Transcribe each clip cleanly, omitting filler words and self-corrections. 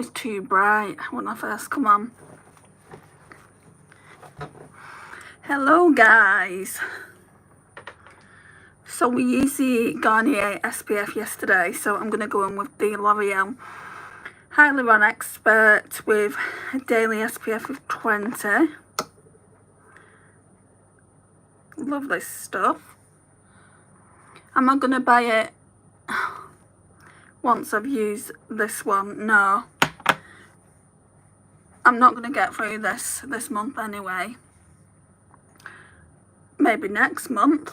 always too bright when I first come on. Hello guys. So we used the Garnier SPF yesterday, so I'm going to go in with the L'Oreal Hyaluronic Expert with a daily SPF of 20. Love this stuff. Am I going to buy it once I've used this one? No. I'm not going to get through this month anyway. Maybe next month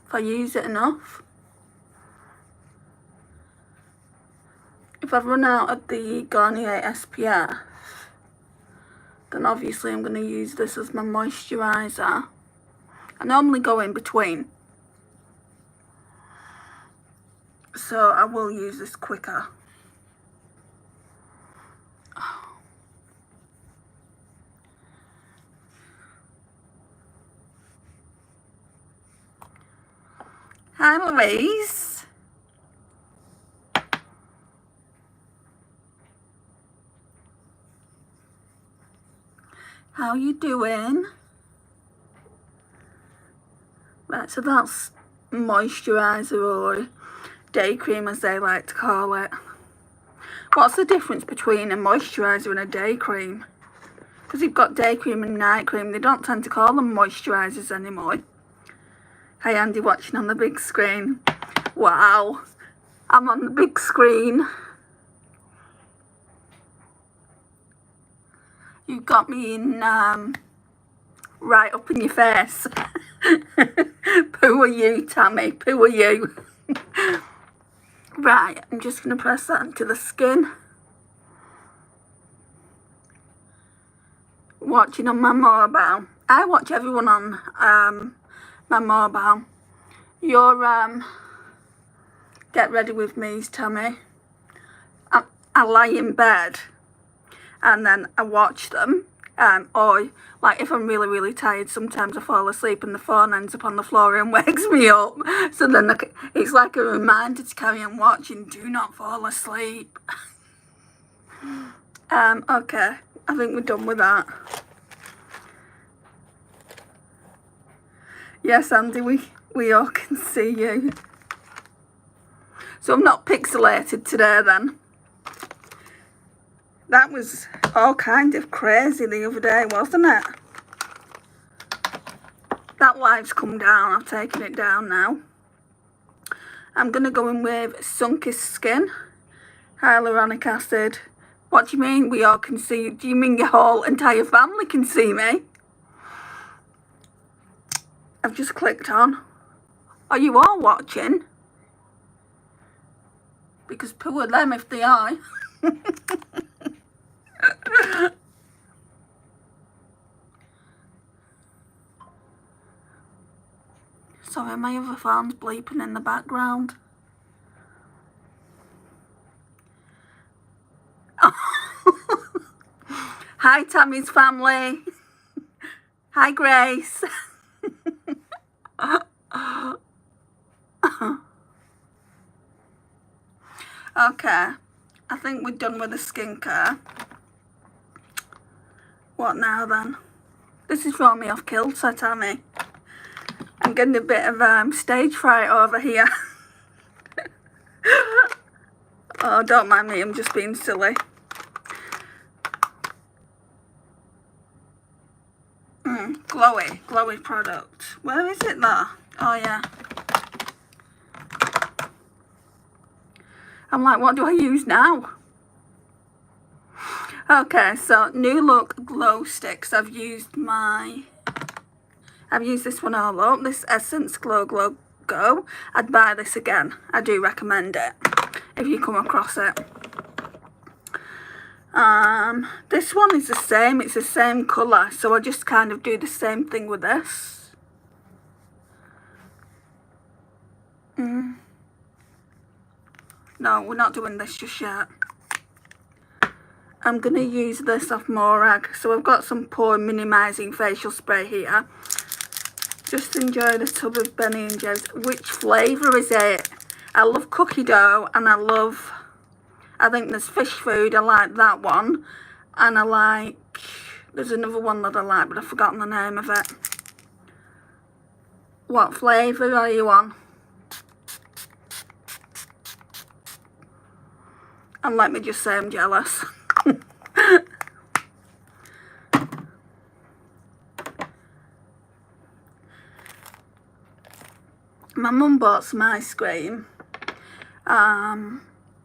if I use it enough. If I've run out of the Garnier SPF, then obviously I'm going to use this as my moisturiser. I normally go in between, so I will use this quicker. Hi Louise. How you doing? Right, so that's moisturiser or day cream as they like to call it. What's the difference between a moisturiser and a day cream? Because you've got day cream and night cream. They don't tend to call them moisturisers anymore. Hi Andy, watching on the big screen. Wow, I'm on the big screen. You got me in right up in your face. Poo are you, Tammy? Poo are you? Right, I'm just going to press that into the skin. Watching on my mobile. I watch everyone on my mobile. Your get ready with me's, Tammy. I lie in bed and then I watch them. Or like if I'm really tired, sometimes I fall asleep and the phone ends up on the floor and wakes me up. So then it's like a reminder to carry on watching. Do not fall asleep. Okay, I think we're done with that. Yes, Andy, we all can see you. So I'm not pixelated today then. That was all kind of crazy the other day, wasn't it? That live's come down. I've taken it down now. I'm going to go in with Sun-Kissed Skin, hyaluronic acid. What do you mean we all can see? Do you mean your whole entire family can see me? I've just clicked on. Are you all watching? Because poo are them if they are. Sorry, my other phone's bleeping in the background. Hi, Tammy's family. Hi, Grace. Okay, I think we're done with the skincare. What now then? This is throwing me off kilter, Tammy. I'm getting a bit of stage fright over here. Oh, don't mind me, I'm just being silly. Glowy product. Where is it though? Oh yeah. I'm like, what do I use now? Okay, so New Look Glow Sticks. I've used this one all up. This Essence Glow Go. I'd buy this again. I do recommend it if you come across it. This one is the same. It's the same colour, so I just kind of do the same thing with this. No, we're not doing this just yet. I'm going to use this off Morag. So I've got some pore minimising facial spray here. Just enjoy the tub of Ben & Jerry's. Which flavour is it? I love cookie dough and I I think there's fish food, I like that one. And I like, there's another one that I like, but I've forgotten the name of it. What flavour are you on? And let me just say I'm jealous. My mum bought some ice cream a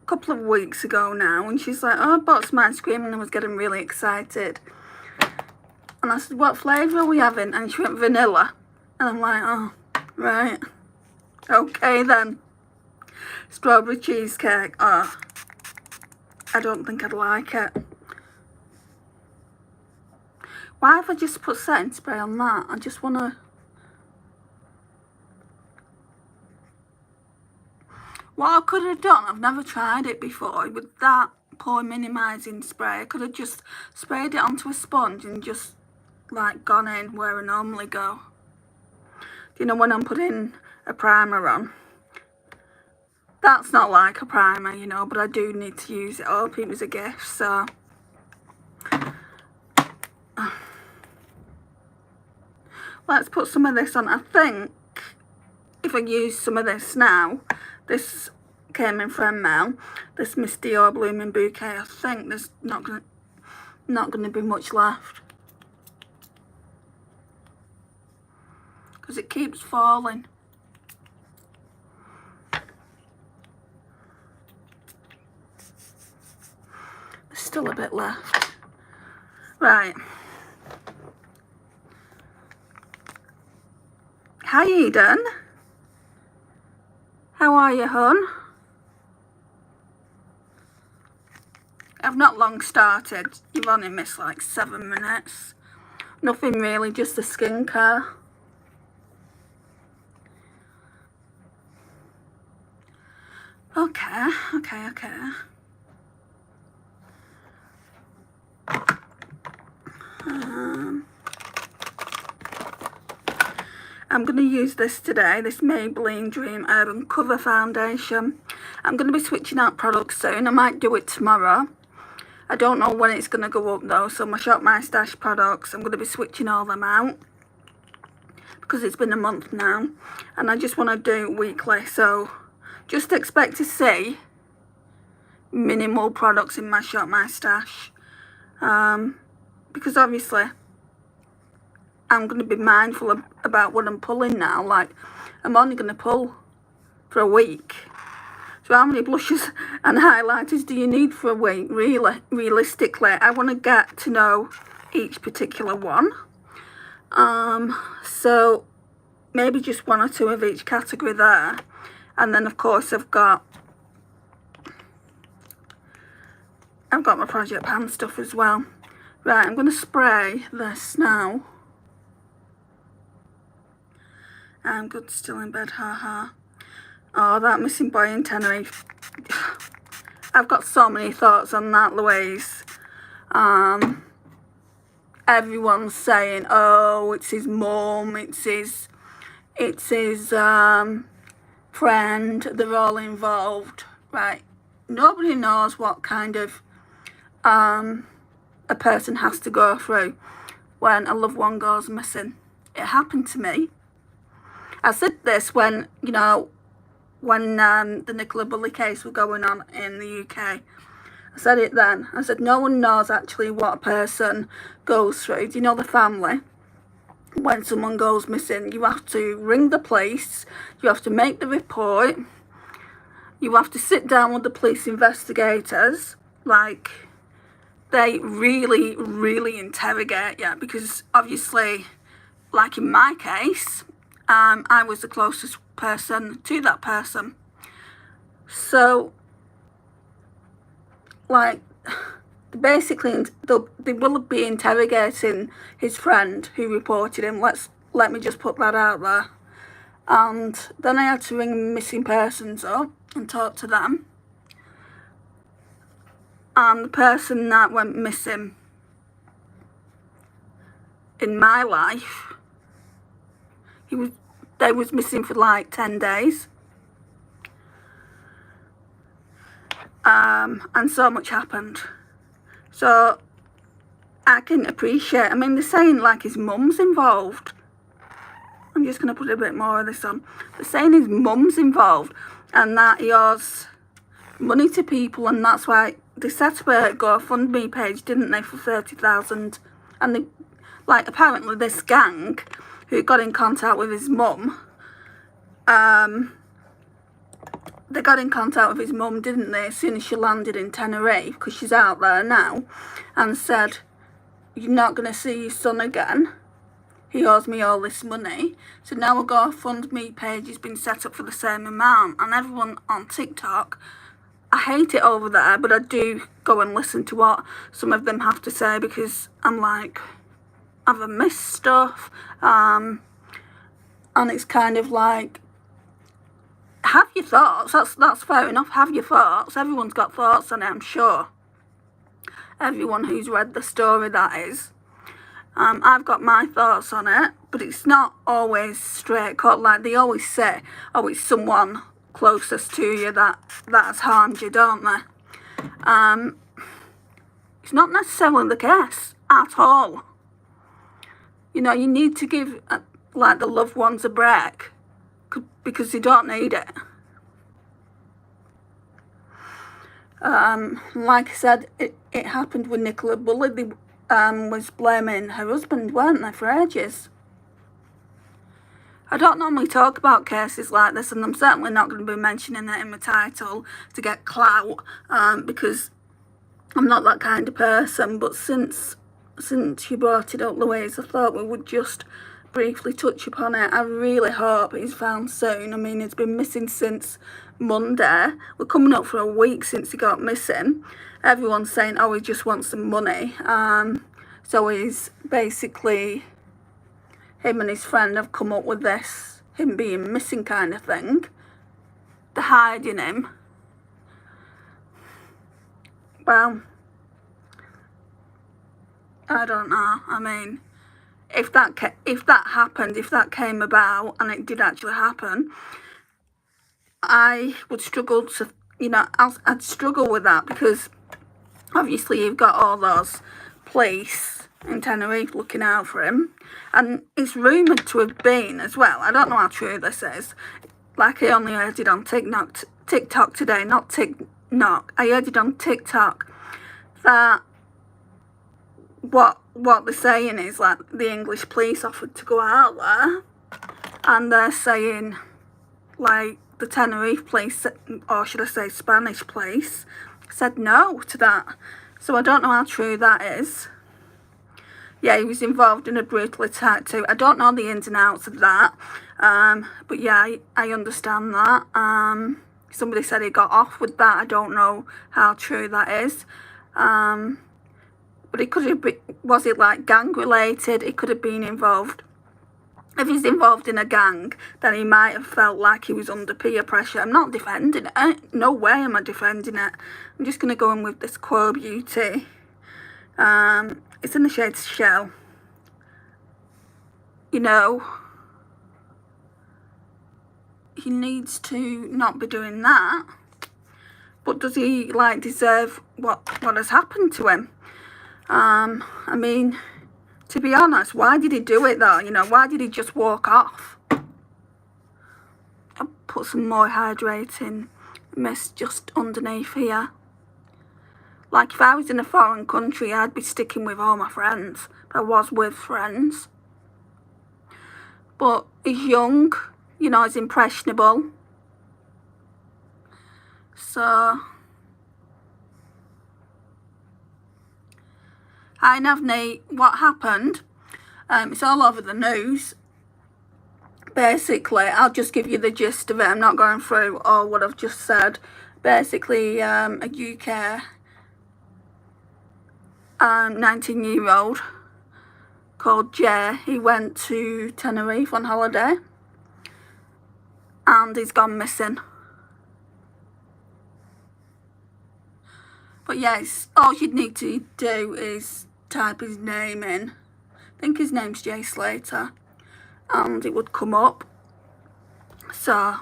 couple of weeks ago now, and she's like, oh, I bought some ice cream, and I was getting really excited. And I said, what flavour are we having? And she went, vanilla. And I'm like, oh, right. Okay then. Strawberry cheesecake. Oh, I don't think I'd like it. Why have I just put setting spray on that? I just want to... What I could have done, I've never tried it before, with that pore minimising spray, I could have just sprayed it onto a sponge and just like gone in where I normally go. You know, when I'm putting a primer on, that's not like a primer, you know, but I do need to use it. I hope it was a gift, so let's put some of this on. I think if I use some of this now, this came in from Mel, this Miss Dior Blooming Bouquet, I think there's not gonna be much left. Because it keeps falling. There's still a bit left. Right. Hi Eden. How are you, hon? I've not long started. You've only missed like 7 minutes. Nothing really, just the skincare. Okay. I'm going to use this today, this Maybelline Dream Urban Cover Foundation. I'm going to be switching out products soon. I might do it tomorrow. I don't know when it's going to go up though, so my Shop My Stash products, I'm going to be switching all them out. Because it's been a month now. And I just want to do it weekly, so just expect to see minimal products in my Shop My Stash. Because obviously I'm going to be mindful about what I'm pulling now. Like, I'm only going to pull for a week. So how many blushes and highlighters do you need for a week? Really, realistically, I want to get to know each particular one. So maybe just 1 or 2 of each category there. And then of course I've got my Project Pan stuff as well. Right, I'm going to spray this now. I'm good, still in bed, haha. Oh, that missing boy in Tenerife. I've got so many thoughts on that, Louise. Everyone's saying, oh, it's his mum, it's his friend, they're all involved. Right, nobody knows what kind of a person has to go through when a loved one goes missing. It happened to me. I said this when, you know, when the Nicola Bulley case was going on in the UK. I said it then. I said no one knows actually what a person goes through. Do you know the family? When someone goes missing, you have to ring the police, you have to make the report, you have to sit down with the police investigators. Like, they really, really interrogate you, because obviously, like in my case, I was the closest person to that person. So, like, basically, they will be interrogating his friend who reported him. Let me just put that out there. And then I had to ring missing persons up and talk to them. And the person that went missing in my life, they was missing for like 10 days. and so much happened. So I can appreciate, I mean, they're saying like his mum's involved. I'm just going to put a bit more of this on. They're saying his mum's involved and that he owes money to people, and that's why they set up a GoFundMe page, didn't they, for 30,000. And they, like, apparently this gang who got in contact with his mum, they got in contact with his mum, didn't they, as soon as she landed in Tenerife, because she's out there now, and said, you're not going to see your son again. He owes me all this money. So now a GoFundMe page has been set up for the same amount. And everyone on TikTok, I hate it over there, but I do go and listen to what some of them have to say, because I'm like, have I missed stuff? And it's kind of like, have your thoughts. That's fair enough. Have your thoughts. Everyone's got thoughts on it, I'm sure. Everyone who's read the story, that is. I've got my thoughts on it, but it's not always straight cut. Like they always say, oh, it's someone closest to you that has harmed you, don't they? It's not necessarily the case at all. You know, you need to give like the loved ones a break, because they don't need it. Like I said, it happened with Nicola Bulley. They was blaming her husband, weren't they, for ages. I don't normally talk about cases like this, and I'm certainly not going to be mentioning it in my title to get clout, because I'm not that kind of person. But since you brought it up, Louise, I thought we would just briefly touch upon it. I really hope he's found soon. I mean, he's been missing since Monday. We're coming up for a week since he got missing. Everyone's saying, oh, he just wants some money. So he's basically, him and his friend have come up with this, him being missing kind of thing. They're hiding him. Well, I don't know. I mean, if that happened, if that came about and it did actually happen, I would struggle to, you know, I'd struggle with that, because obviously you've got all those police in Tenerife looking out for him, and it's rumoured to have been as well, I don't know how true this is, like I only heard it on TikTok today, not TikTok, I heard it on TikTok, that what they're saying is like the English police offered to go out there, and they're saying like the Tenerife police, or should I say Spanish police, said no to that. So I don't know how true that is. Yeah, he was involved in a brutal attack too. I don't know the ins and outs of that, but yeah, I understand that. Somebody said he got off with that. I don't know how true that is. But it could have been, was it like gang related? It could have been involved. If he's involved in a gang, then he might have felt like he was under peer pressure. I'm not defending it. No way am I defending it. I'm just going to go in with this Quo Beauty. It's in the shade Shell. You know, he needs to not be doing that. But does he like deserve what has happened to him? I mean, to be honest, why did he do it though? You know, why did he just walk off? I'll put some more hydrating mist just underneath here. Like if I was in a foreign country, I'd be sticking with all my friends. But I was with friends. But he's young, you know, he's impressionable. So hi Navneet, what happened? It's all over the news. Basically, I'll just give you the gist of it. I'm not going through all what I've just said. Basically, a UK 19-year-old called Jay, he went to Tenerife on holiday and he's gone missing. But yes, all you'd need to do is type his name in. I think his name's Jay Slater, and it would come up. So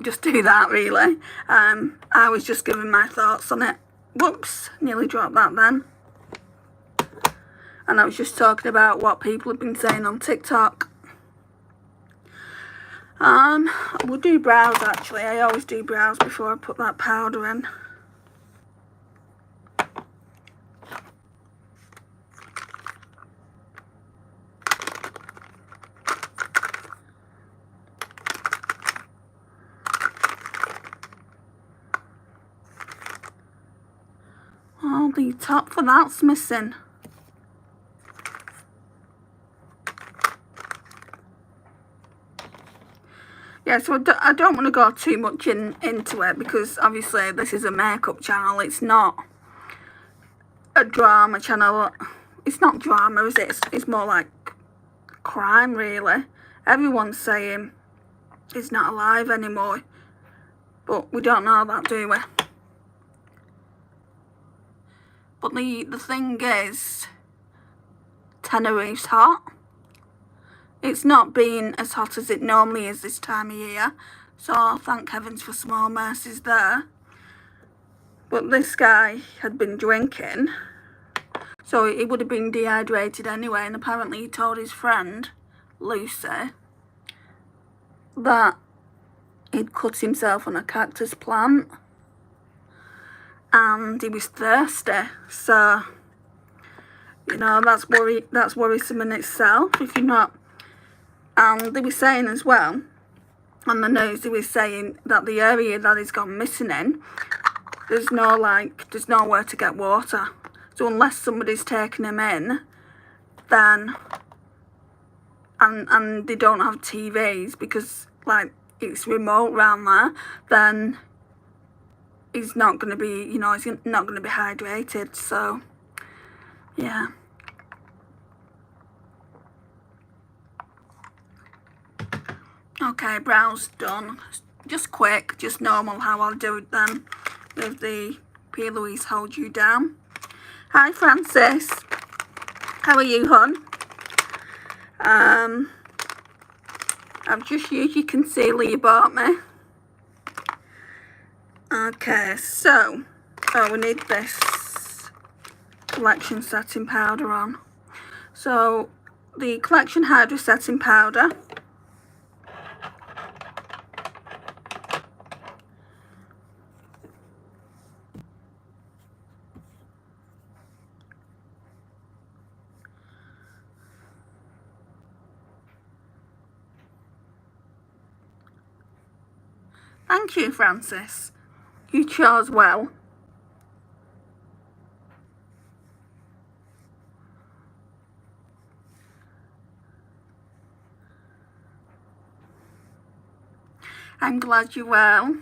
just do that, really. I was just giving my thoughts on it. Whoops, nearly dropped that then. And I was just talking about what people have been saying on TikTok. We'll do brows, actually. I always do brows before I put that powder in. Oh, the top for that's missing. Yeah, so I don't want to go too much into it, because obviously this is a makeup channel. It's not a drama channel. It's not drama, is it? It's more like crime, really. Everyone's saying he's not alive anymore, but we don't know that, do we? But the thing is, Tenerife's hot. It's not been as hot as it normally is this time of year, so thank heavens for small mercies there. But this guy had been drinking, so he would have been dehydrated anyway, and apparently he told his friend, Lucy, that he'd cut himself on a cactus plant, and he was thirsty, so, you know, that's worrisome in itself, if you're not. And they were saying as well, on the news, they were saying that the area that he's gone missing in, there's nowhere to get water. So unless somebody's taking him in, then, and they don't have TVs, because, like, it's remote round there, then he's not going to be, you know, he's not going to be hydrated, so, yeah. Okay, brows done. Just quick, just normal how I'll do them with the P. Louise Hold You Down. Hi Francis, how are you, hon? I've just used your concealer you bought me. Okay, so, we need this collection setting powder on. So, the collection hydra setting powder. Thank you, Francis. You chose well. I'm glad you're well.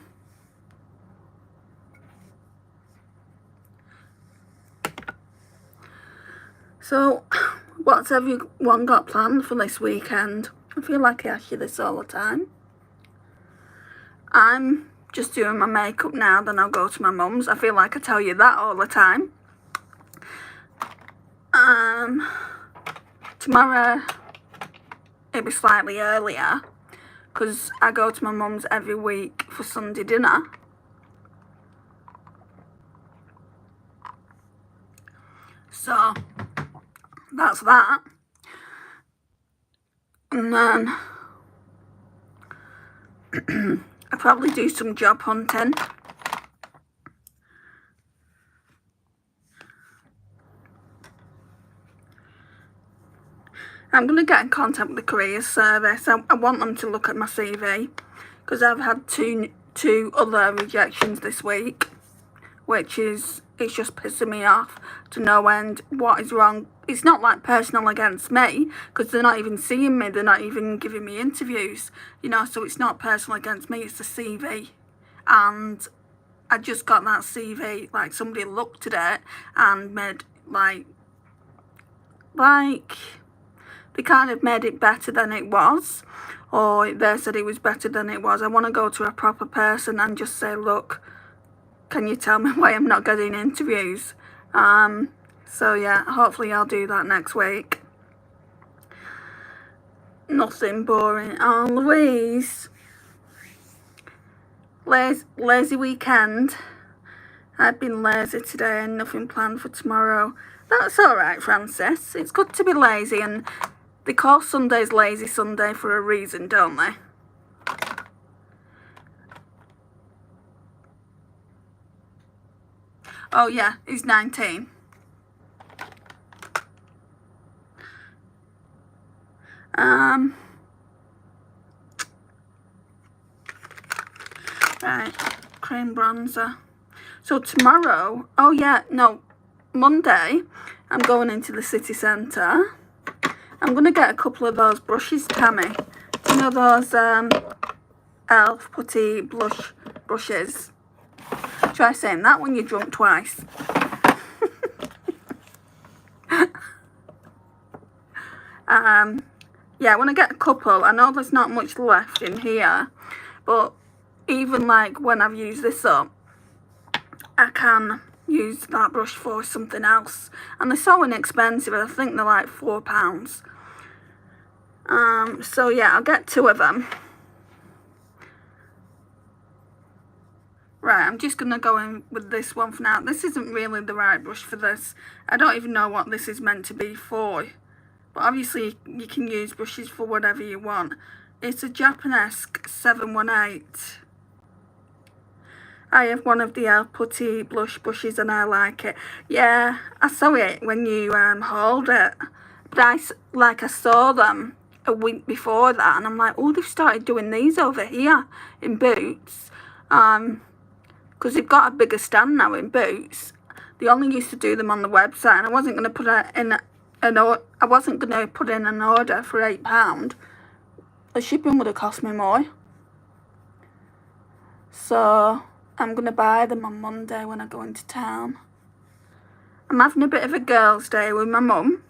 So, what's everyone got planned for this weekend? I feel like I ask you this all the time. I'm just doing my makeup now, then I'll go to my mum's. I feel like I tell you that all the time. Tomorrow, it'll be slightly earlier, because I go to my mum's every week for Sunday dinner. So, that's that. And then I'll probably do some job hunting. I'm going to get in contact with the careers service. I want them to look at my CV, because I've had two other rejections this week, which is, it's just pissing me off to no end. What is wrong? It's not like personal against me, because they're not even seeing me, they're not even giving me interviews, you know, so it's not personal against me, it's the CV. And I just got that CV, like somebody looked at it and made like they kind of made it better than it was, or they said it was better than it was. I want to go to a proper person and just say, look, can you tell me why I'm not getting interviews? So yeah, hopefully I'll do that next week. Nothing boring. Oh, Louise. lazy weekend. I've been lazy today and nothing planned for tomorrow. That's alright, Francis. It's good to be lazy, and they call Sundays Lazy Sunday for a reason, don't they? Oh yeah, he's 19. Right, cream bronzer. So tomorrow, oh yeah, no, Monday, I'm going into the city centre. I'm going to get a couple of those brushes, Tammy. Do you know those e.l.f. putty blush brushes? Try saying that when you're drunk twice. Yeah, I want to get a couple. I know there's not much left in here, but even like when I've used this up, I can use that brush for something else. And they're so inexpensive. I think they're like £4. So yeah, I'll get 2 of them. Right, I'm just going to go in with this one for now. This isn't really the right brush for this. I don't even know what this is meant to be for. But obviously you can use brushes for whatever you want. It's a Japanesque 718. I have one of the e.l.f. putty blush brushes and I like it. Yeah, I saw it when you hauled it. But I saw them a week before that and I'm like, oh, they've started doing these over here in Boots. Because they've got a bigger stand now in Boots. They only used to do them on the website, and I wasn't going to put in an order for £8. The shipping would have cost me more. So I'm going to buy them on Monday when I go into town. I'm having a bit of a girls' day with my mum.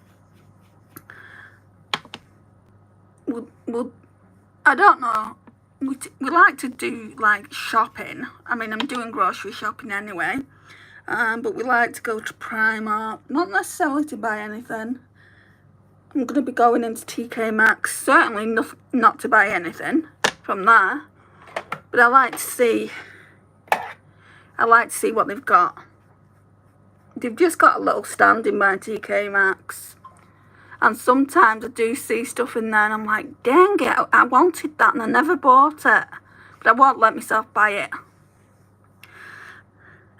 I don't know. We like to do like shopping. I mean, I'm doing grocery shopping anyway. But we like to go to Primark. Not necessarily to buy anything. I'm going to be going into TK Maxx. Certainly not to buy anything from there. But I like to see what they've got. They've just got a little stand in my TK Maxx. And sometimes I do see stuff in there and I'm like, dang it, I wanted that and I never bought it. But I won't let myself buy it.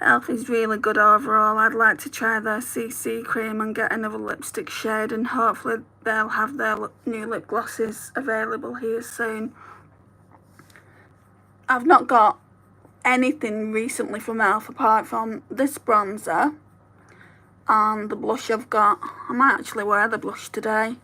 e.l.f. is really good overall. I'd like to try their CC cream and get another lipstick shade, and hopefully they'll have their new lip glosses available here soon. I've not got anything recently from e.l.f. apart from this bronzer and the blush I've got. I might actually wear the blush today.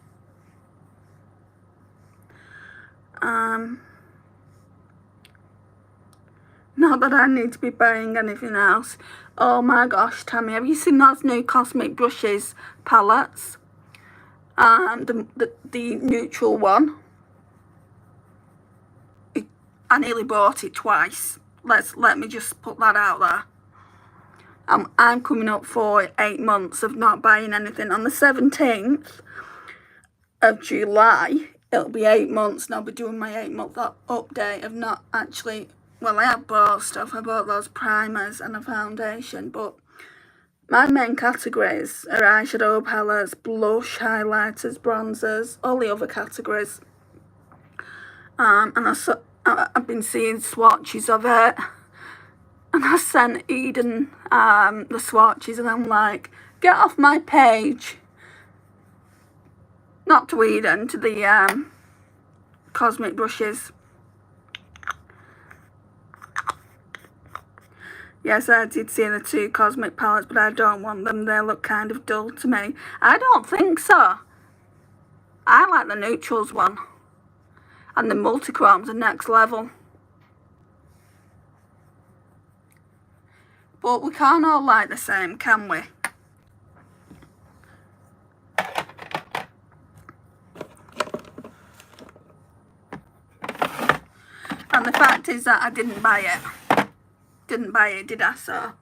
Not that I need to be buying anything else. Oh my gosh, Tammy, have you seen those new Cosmic Brushes palettes? The neutral one. I nearly bought it twice. Let me just put that out there. I'm coming up for 8 months of not buying anything. On the 17th of July, it'll be 8 months, and I'll be doing my 8-month update of not actually... Well, I have bought stuff. I bought those primers and a foundation, but my main categories are eyeshadow palettes, blush, highlighters, bronzers, all the other categories. And I've been seeing swatches of it, and I sent Eden the swatches, and I'm like, get off my page. Not to Eden, to the Cosmic Brushes. Yes, I did see the 2 Cosmic palettes, but I don't want them. They look kind of dull to me. I don't think so. I like the neutrals one. And the multichromes are next level. But we can't all like the same, can we? And the fact is that I didn't buy it. Didn't buy it, did I? So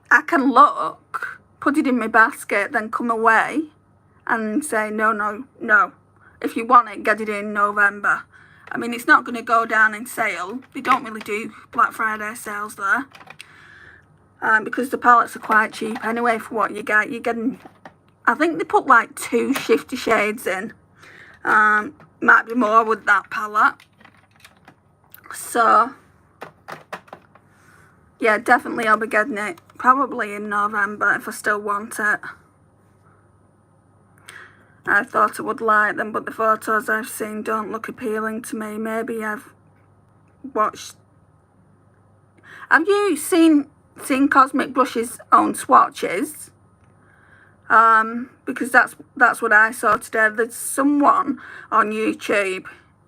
I can look, put it in my basket, then come away and say no. If you want it, get it in November. I mean, it's not going to go down in sale. They don't really do Black Friday sales there. Because the palettes are quite cheap anyway for what you get. You're getting, I think they put like 2 shifty shades in. Might be more with that palette. So, yeah, definitely I'll be getting it probably in November if I still want it. I thought I would like them, but the photos I've seen don't look appealing to me. Maybe I've watched... Have you seen Cosmic Brush's own swatches? Because that's what I saw today. There's someone on YouTube,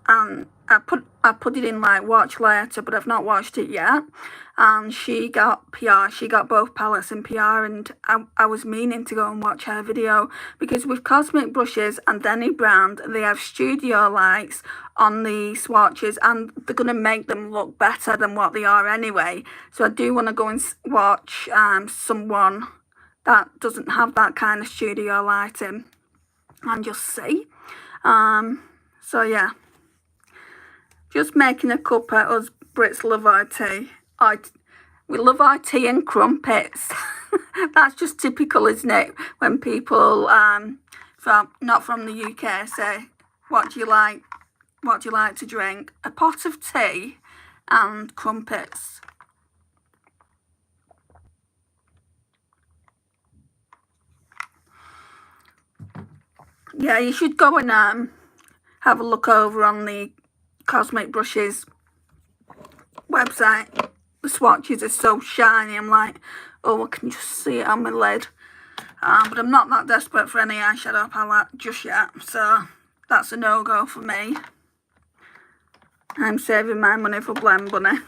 and I put it in like watch later, but I've not watched it yet. And she got PR. She got both palettes in PR, and I was meaning to go and watch her video, because with Cosmic Brushes and any brand, they have studio lights on the swatches, and they're going to make them look better than what they are anyway. So I do want to go and watch someone that doesn't have that kind of studio lighting and just see. So yeah, just making a cup at us Brits love our tea. We love our tea and crumpets. That's just typical, isn't it? When people not from the UK say, what do you like? What do you like to drink? A pot of tea and crumpets. Yeah, you should go and have a look over on the Cosmic Brushes website. The swatches are so shiny. I'm like, oh, I can just see it on my lid. But I'm not that desperate for any eyeshadow palette just yet, so that's a no-go for me. I'm saving my money for Blend Bunny.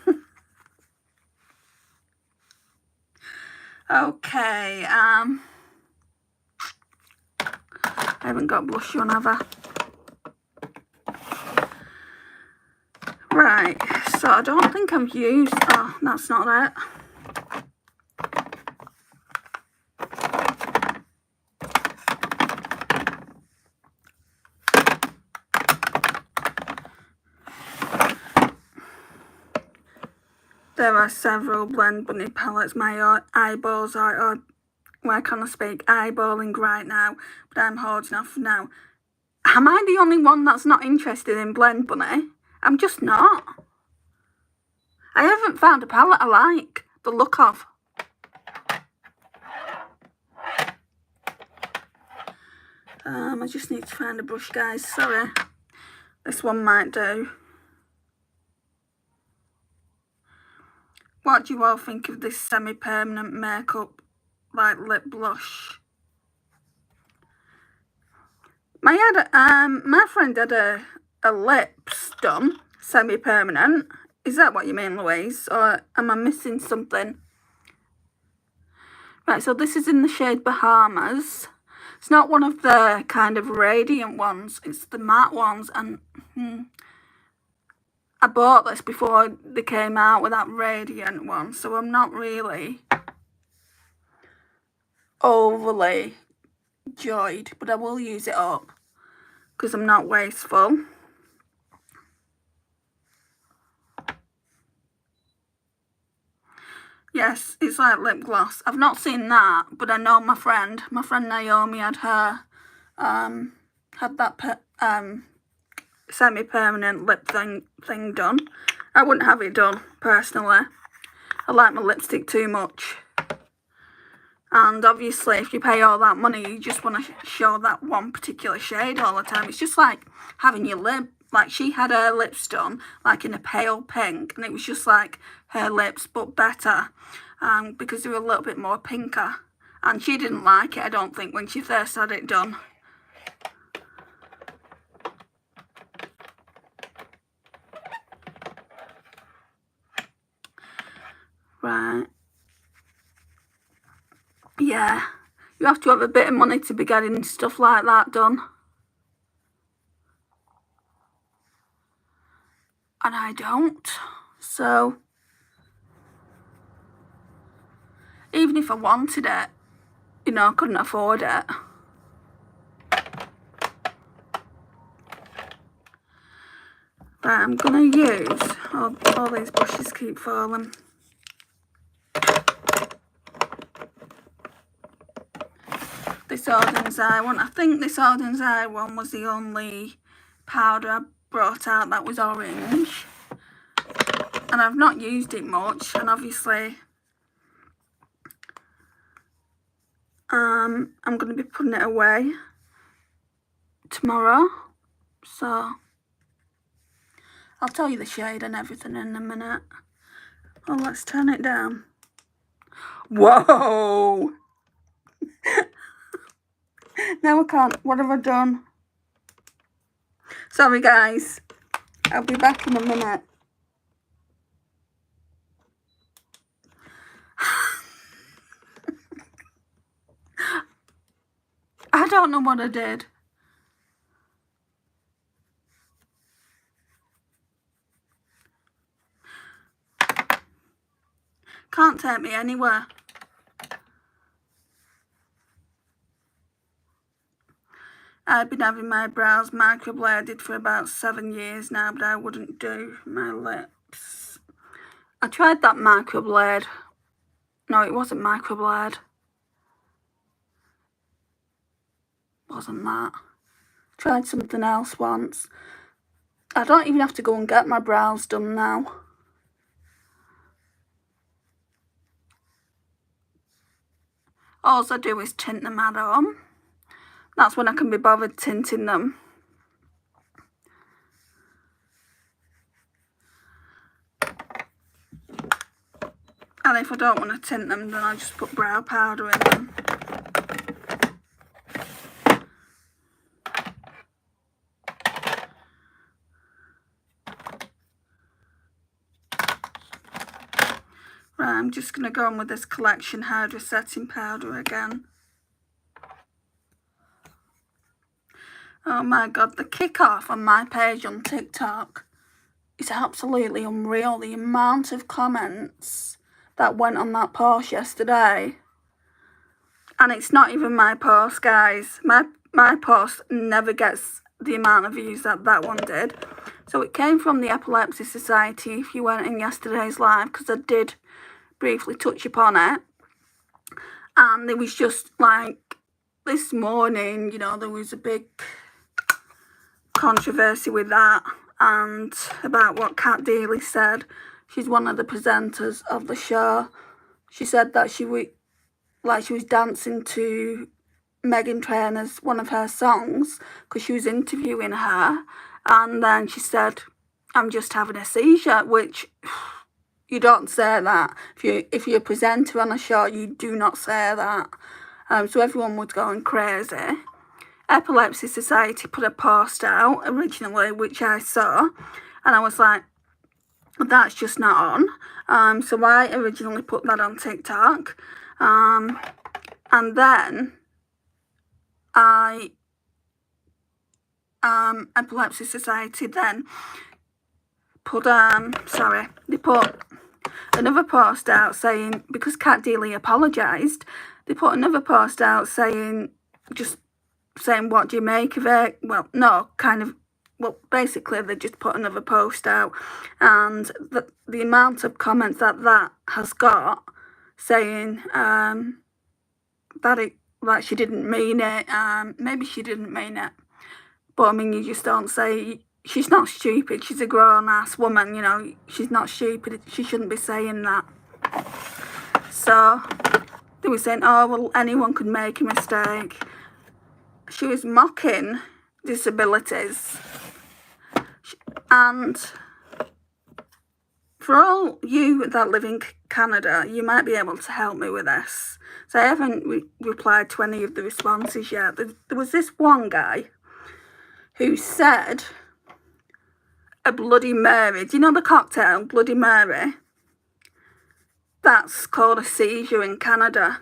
Okay, I haven't got blush on, have I? Right, so I don't think I've used... Oh, that's not it. There are several Blend Bunny palettes. My eyeballs are... why can't I speak? Eyeballing right now, but I'm holding off now. Am I the only one that's not interested in Blend Bunny? I'm just not. I haven't found a palette I like the look of. I just need to find a brush, guys. Sorry. This one might do. What do you all think of this semi-permanent makeup, like lip blush? My friend had a lips done, semi-permanent. Is that what you mean, Louise? Or am I missing something? Right, so this is in the shade Bahamas. It's not one of the kind of radiant ones. It's the matte ones. And I bought this before they came out with that radiant one. So I'm not really overly joyed. But I will use it up, because I'm not wasteful. Yes, it's like lip gloss. I've not seen that, but I know my friend Naomi had her, had that semi-permanent lip thing done. I wouldn't have it done, personally. I like my lipstick too much. And obviously, if you pay all that money, you just want to show that one particular shade all the time. It's just like having your lip. Like, she had her lips done, like, in a pale pink. And it was just like her lips, but better. Because they were a little bit more pinker. And she didn't like it, I don't think, when she first had it done. Right. Yeah. You have to have a bit of money to be getting stuff like that done. And I don't. So, even if I wanted it, you know, I couldn't afford it. Right, I'm going to use, all these brushes keep falling. This Odin's Eye one. I think this Odin's Eye one was the only powder I brought out that was orange. And I've not used it much, and obviously I'm going to be putting it away tomorrow. So I'll tell you the shade and everything in a minute. Oh, let's turn it down. Whoa! Now I can't. What have I done? Sorry, guys. I'll be back in a minute. I don't know what I did. Can't take me anywhere. I've been having my brows microbladed for about 7 years now, but I wouldn't do my lips. I tried that microblade. No, it wasn't microblade. Wasn't that. Tried something else once. I don't even have to go and get my brows done now. All I do is tint them at home. That's when I can be bothered tinting them. And if I don't want to tint them, then I just put brow powder in them. Right, I'm just going to go on with this Collection Hydra Setting Powder again. Oh my god, the kick-off on my page on TikTok is absolutely unreal. The amount of comments that went on that post yesterday. And it's not even my post, guys. My post never gets the amount of views that that one did. So it came from the Epilepsy Society, if you weren't in yesterday's live, because I did briefly touch upon it. And it was just like, this morning, you know, there was a big controversy with that, and about what Cat Deely said. She's one of the presenters of the show. She said that she was dancing to Meghan Trainor's one of her songs because she was interviewing her, and then she said, "I'm just having a seizure," which you don't say that. If you're a presenter on a show, you do not say that. So everyone was going crazy. Epilepsy Society put a post out originally, which I saw, and I was like, that's just not on. So I originally put that on TikTok, and then Epilepsy Society then put they put another post out saying, because Cat Deely apologised, they put another post out saying, what do you make of it? Well, no, basically they just put another post out, and the amount of comments that has got saying that she didn't mean it. Maybe she didn't mean it, but I mean, you just don't say. She's not stupid. She's a grown-ass woman, you know. She's not stupid. She shouldn't be saying that. So they were saying, oh, well, anyone could make a mistake. She was mocking disabilities. And for all you that live in Canada, you might be able to help me with this. So I haven't replied to any of the responses yet. There was this one guy who said a Bloody Mary. Do you know the cocktail, Bloody Mary? That's called a seizure in Canada.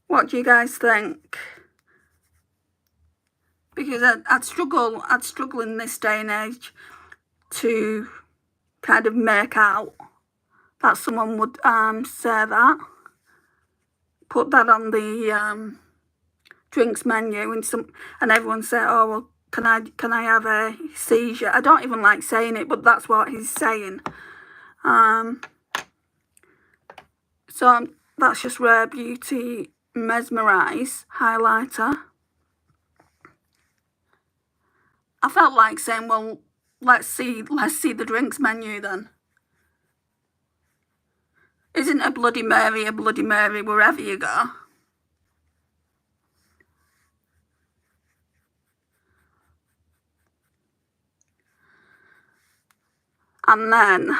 What do you guys think? Because I'd struggle in this day and age to kind of make out that someone would say that. Put that on the drinks menu, and everyone say, oh, well, can I have a seizure? I don't even like saying it, but that's what he's saying. So that's just Rare Beauty Mesmerize highlighter. I felt like saying, well, let's see the drinks menu then. Isn't a Bloody Mary wherever you go? And then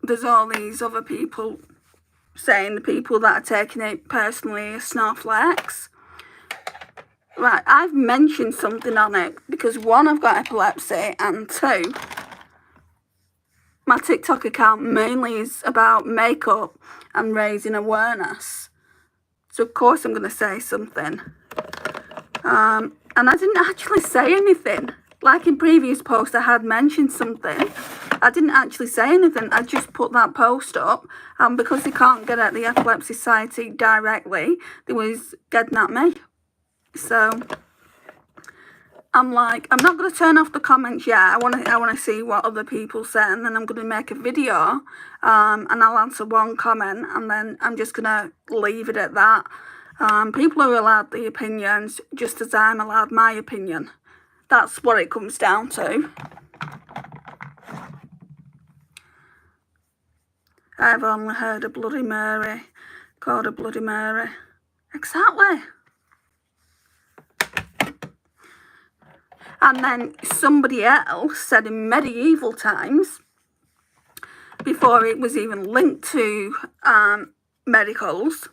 there's all these other people saying the people that are taking it personally are snowflakes. Right, I've mentioned something on it because one, I've got epilepsy, and two, my TikTok account mainly is about makeup and raising awareness. So of course I'm going to say something. And I didn't actually say anything. Like in previous posts I had mentioned something. I didn't actually say anything. I just put that post up, and because they can't get at the Epilepsy Society directly, they was getting at me. So I'm like, I'm not going to turn off the comments yet. I want to see what other people say, and then I'm going to make a video, and I'll answer one comment, and then I'm just going to leave it at that. People are allowed the opinions just as I'm allowed my opinion. That's what it comes down to. I've only heard a Bloody Mary called a Bloody Mary. Exactly. And then somebody else said in medieval times, before it was even linked to medicals,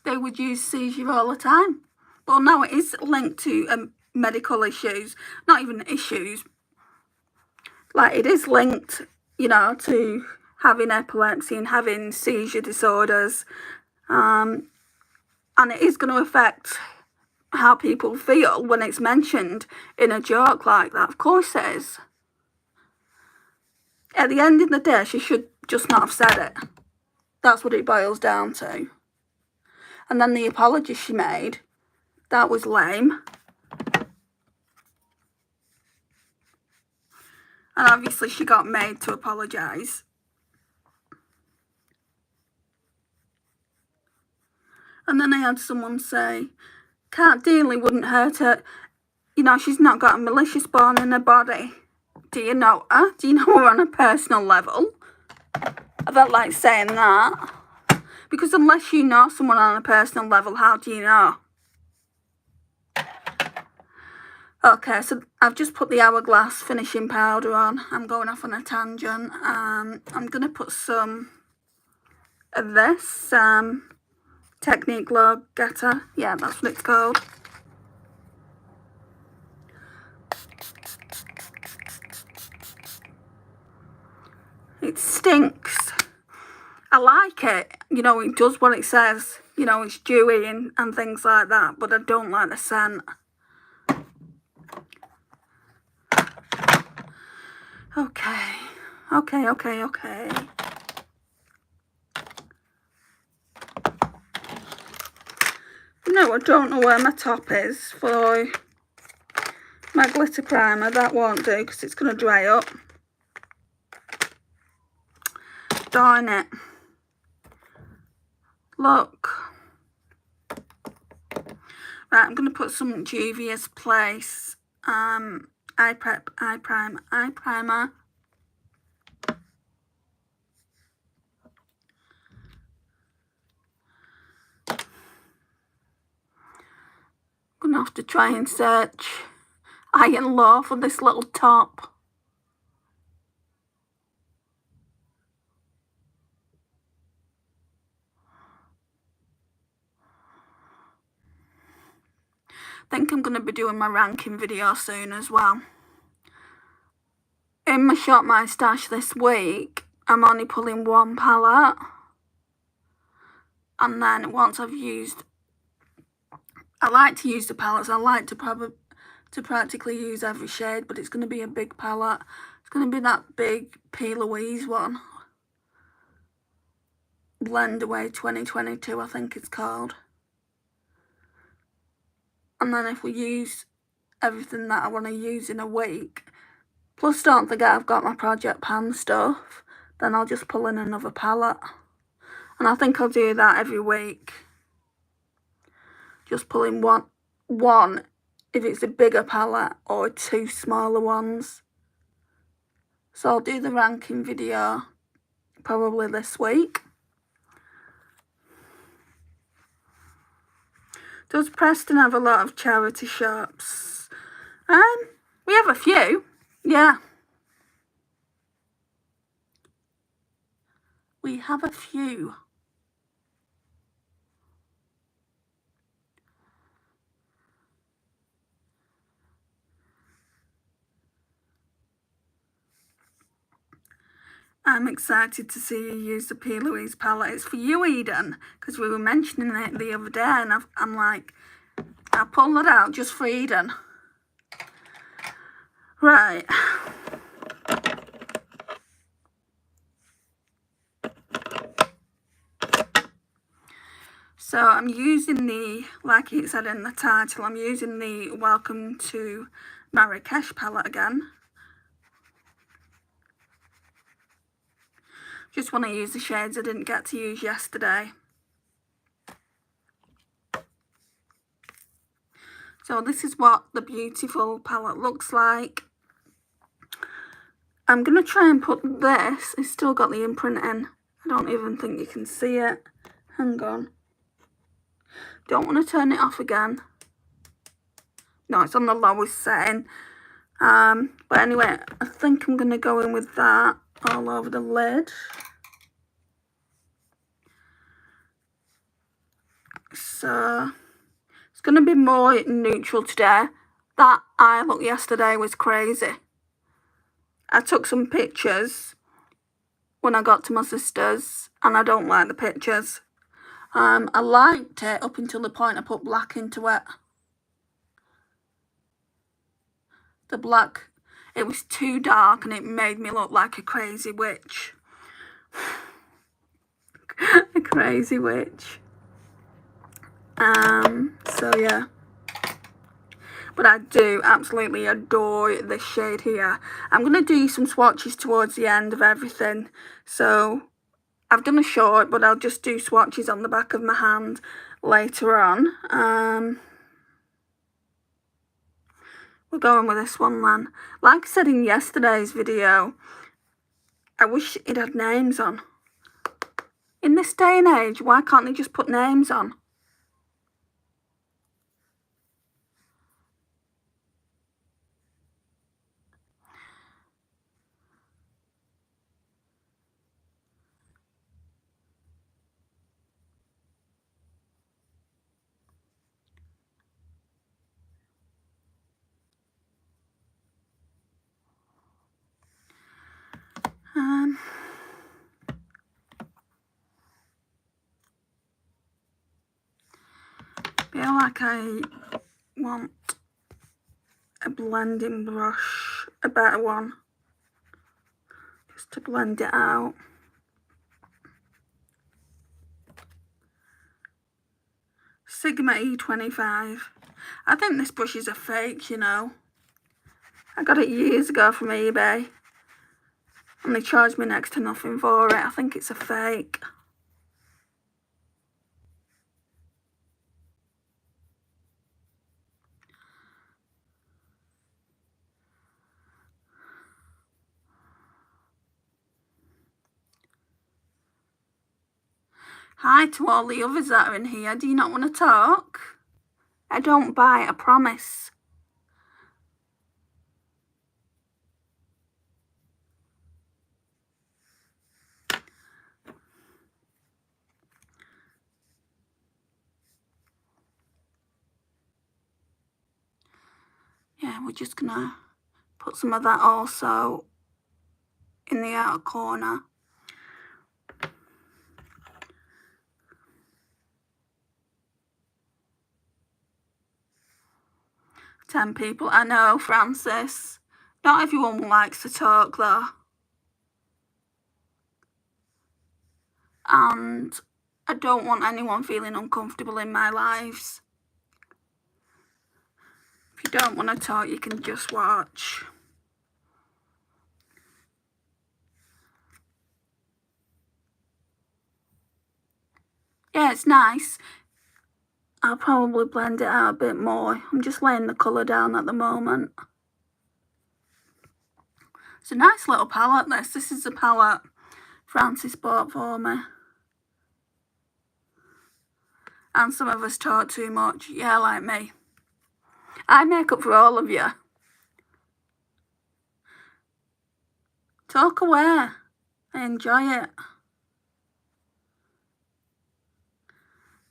they would use seizure all the time. Well, now it is linked to medical issues, not even issues. Like, it is linked, you know, to having epilepsy and having seizure disorders. And it is going to affect how people feel when it's mentioned in a joke like that. Of course it is. At the end of the day, she should just not have said it. That's what it boils down to. And then the apology she made, that was lame. And obviously she got made to apologise. And then I had someone say, Kat Dealey wouldn't hurt her. You know, she's not got a malicious bone in her body. Do you know her? Do you know her on a personal level? I felt like saying that. Because unless you know someone on a personal level, how do you know? Okay, so I've just put the Hourglass finishing powder on. I'm going off on a tangent. I'm going to put some of this Technique Glow Getter. Yeah, that's what it's called. It stinks. I like it. You know, it does what it says. You know, it's dewy and things like that. But I don't like the scent. Okay. No, I don't know where my top is for my glitter primer. That won't do because it's going to dry up. Darn it. Look. Right, I'm going to put some Juvia's Place eye primer. I'm going to have to try and search high and low for this little top. I think I'm going to be doing my ranking video soon as well. In my Shop My Stash this week, I'm only pulling one palette. And then once I've used, I like to use the palettes. I like to practically use every shade, but it's going to be a big palette. It's going to be that big P. Louise one. Blend Away 2022, I think it's called. And then if we use everything that I want to use in a week, plus don't forget I've got my project pan stuff, then I'll just pull in another palette. And I think I'll do that every week. Just pull in one if it's a bigger palette or 2 smaller ones. So I'll do the ranking video probably this week. Does Preston have a lot of charity shops? We have a few, yeah. We have a few. I'm excited to see you use the P. Louise palette. It's for you, Eden, because we were mentioning it the other day, and I'm like, I pulled it out just for Eden. Right. So I'm using the, like it said in the title, I'm using the Welcome to Marrakesh palette again. Just want to use the shades I didn't get to use yesterday. So this is what the Beautiful palette looks like. I'm going to try and put this, it's still got the imprint in. I don't even think you can see it. Hang on. Don't want to turn it off again. No, it's on the lowest setting. But anyway, I think I'm going to go in with that all over the lid. So it's going to be more neutral today. That eye look yesterday was crazy. I took some pictures when I got to my sister's, and I don't like the pictures. I liked it up until the point I put black into it. The black, it was too dark and it made me look like a crazy witch. A crazy witch. So yeah. But I do absolutely adore this shade here. I'm going to do some swatches towards the end of everything. So I've done a short, but I'll just do swatches on the back of my hand later on. We're going with this one then. Like I said in yesterday's video, I wish it had names on. In this day and age, why can't they just put names on? Feel like I want a blending brush, a better one, just to blend it out. Sigma E25. I think this brush is a fake, you know. I got it years ago from eBay and they charged me next to nothing for it. I think it's a fake. Hi to all the others that are in here. Do you not want to talk? I don't bite, I promise. Yeah, we're just gonna put some of that also in the outer corner. Ten people. I know, Francis. Not everyone likes to talk though. And I don't want anyone feeling uncomfortable in my lives. If you don't want to talk, you can just watch. Yeah, it's nice. I'll probably blend it out a bit more. I'm just laying the colour down at the moment. It's a nice little palette, this. This is the palette Francis bought for me. And some of us talk too much. Yeah, like me. I make up for all of you. Talk away. I enjoy it.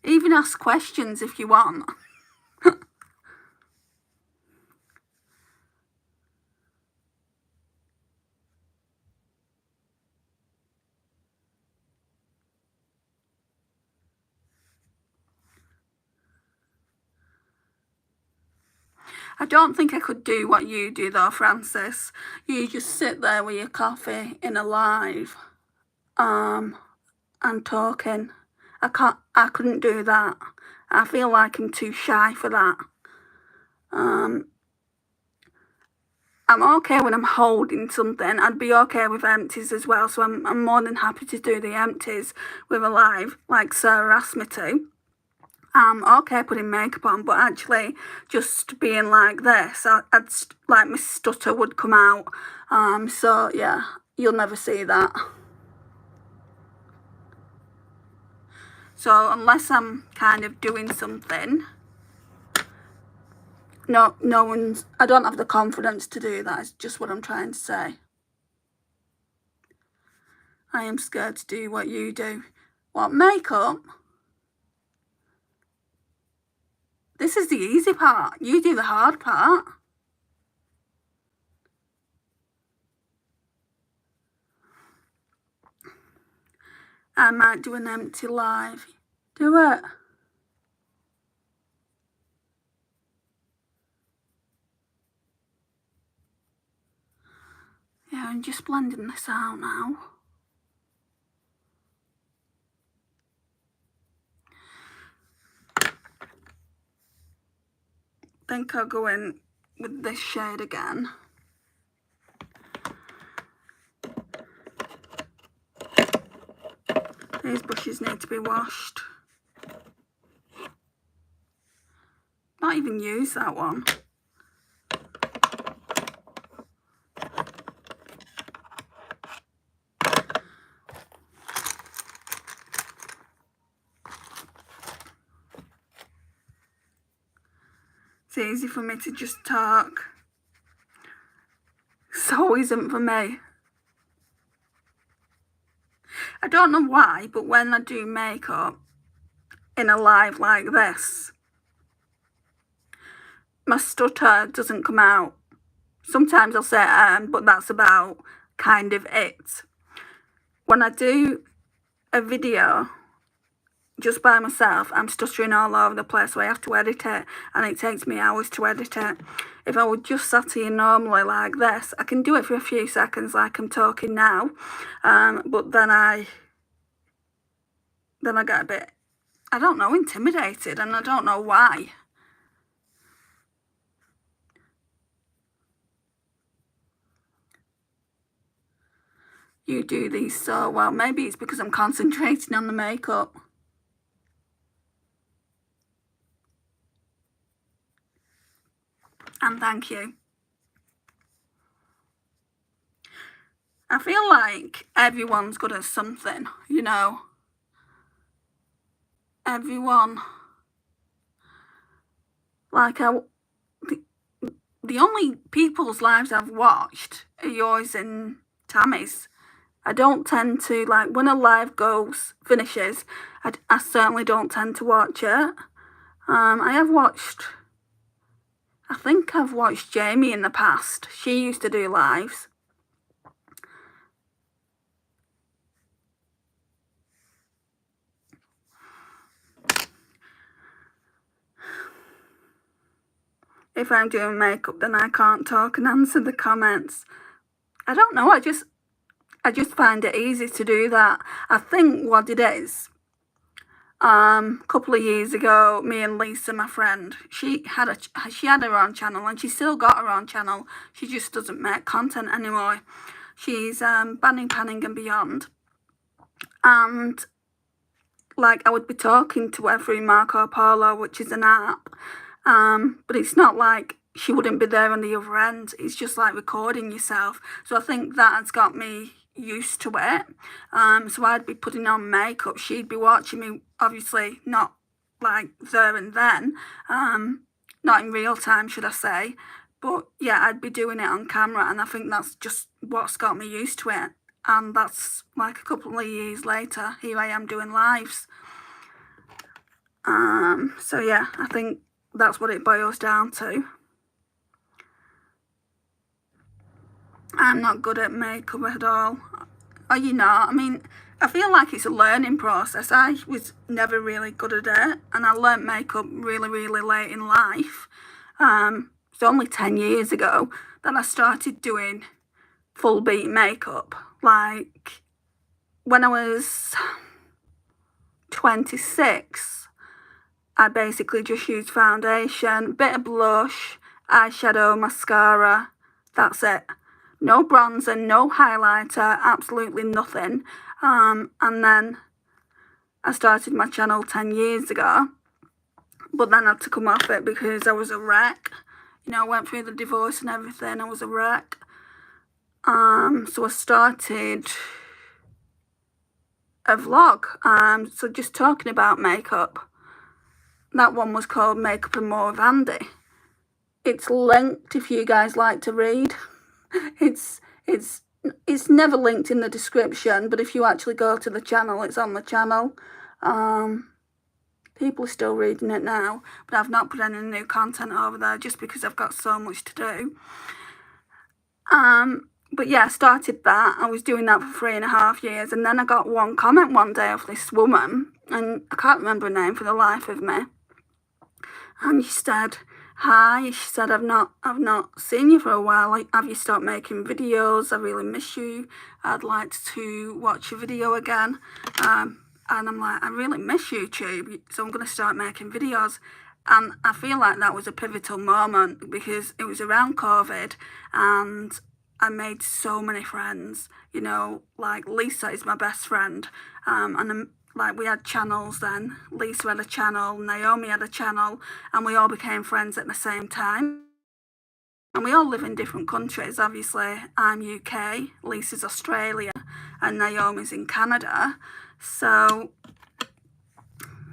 Even ask questions if you want. I don't think I could do what you do though, Francis. You just sit there with your coffee in a live and talking. I couldn't do that. I feel like I'm too shy for that. I'm okay when I'm holding something. I'd be okay with empties as well, so I'm more than happy to do the empties with a live, like Sarah asked me to. I'm okay putting makeup on, but actually just being like this, I'd like my stutter would come out. So yeah, you'll never see that. So unless I'm kind of doing something, no one's, I don't have the confidence to do that. It's just what I'm trying to say. I am scared to do what you do. What, makeup? This is the easy part. You do the hard part. I might do an empty live. Do it. Yeah, I'm just blending this out now. I think I'll go in with this shade again. These brushes need to be washed. Not even use that one. It's easy for me to just talk. So isn't for me. I don't know why, but when I do makeup in a live like this, my stutter doesn't come out. Sometimes I'll say but that's about kind of it. When I do a video just by myself, I'm stuttering all over the place, so I have to edit it, and it takes me hours to edit it. If I would just sat here normally like this, I can do it for a few seconds like I'm talking now, but then I get a bit, I don't know, intimidated, and I don't know why. You do these so well. Maybe it's because I'm concentrating on the makeup. And thank you. I feel like everyone's good at something, you know. Everyone. Like, the only people's lives I've watched are yours and Tammy's. I don't tend to, like, when a live finishes, I certainly don't tend to watch it. I think I've watched Jamie in the past. She used to do lives. If I'm doing makeup, then I can't talk and answer the comments. I don't know, I just find it easy to do that. I think what it is, couple of years ago, me and Lisa, my friend, she had her own channel, and she still got her own channel. She just doesn't make content anymore. She's banning, panning and beyond. And like, I would be talking to her through Marco Polo, which is an app, but it's not like she wouldn't be there on the other end. It's just like recording yourself. So I think that has got me used to it. So I'd be putting on makeup, she'd be watching me, obviously not like there and then, not in real time, should I say, but yeah, I'd be doing it on camera, and I think that's just what's got me used to it. And that's like a couple of years later, here I am doing lives. So yeah, I think that's what it boils down to. I'm not good at makeup at all. Are you not? I mean, I feel like it's a learning process. I was never really good at it, and I learnt makeup really, really late in life. It's only 10 years ago that I started doing full beat makeup. Like, when I was 26, I basically just used foundation, bit of blush, eyeshadow, mascara, that's it. No bronzer, no highlighter, absolutely nothing. And then I started my channel 10 years ago, but then I had to come off it because I was a wreck. You know, I went through the divorce and everything, I was a wreck. So I started a vlog, so just talking about makeup. That one was called Makeup and More with Andy. It's linked if you guys like to read. It's never linked in the description, but if you actually go to the channel, it's on the channel. People are still reading it now, but I've not put any new content over there just because I've got so much to do. But yeah, I started that. I was doing that for 3.5 years, and then I got one comment one day of this woman, and I can't remember her name for the life of me. And she said, "Hi," she said, I've not seen you for a while. Like, have you stopped making videos? I really miss you. I'd like to watch your video again. And I'm like, I really miss YouTube, so I'm going to start making videos. And I feel like that was a pivotal moment because it was around COVID, and I made so many friends. You know, like Lisa is my best friend, and like, we had channels then. Lisa had a channel, Naomi had a channel, and we all became friends at the same time. And we all live in different countries. Obviously, I'm UK, Lisa's Australia, and Naomi's in Canada. So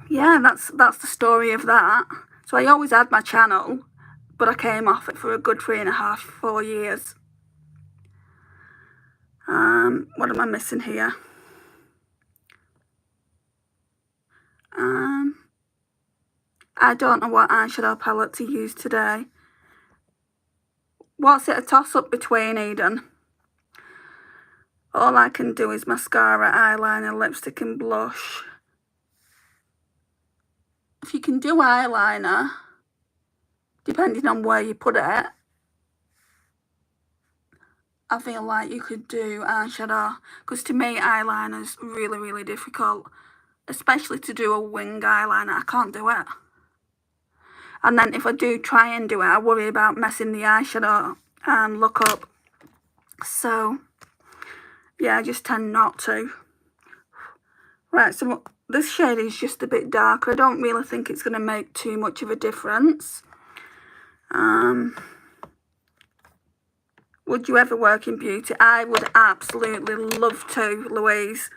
yeah, that's the story of that. So I always had my channel, but I came off it for a good 3.5, 4 years. What am I missing here? I don't know what eyeshadow palette to use today. What's it a toss-up between, Eden? All I can do is mascara, eyeliner, lipstick and blush. If you can do eyeliner, depending on where you put it, I feel like you could do eyeshadow, because to me eyeliner's really, really difficult, especially to do a wing eyeliner. I can't do it. And then if I do try and do it, I worry about messing the eyeshadow look up. So yeah, I just tend not to. Right, so this shade is just a bit darker. I don't really think it's going to make too much of a difference. Would you ever work in beauty? I would absolutely love to, Louise.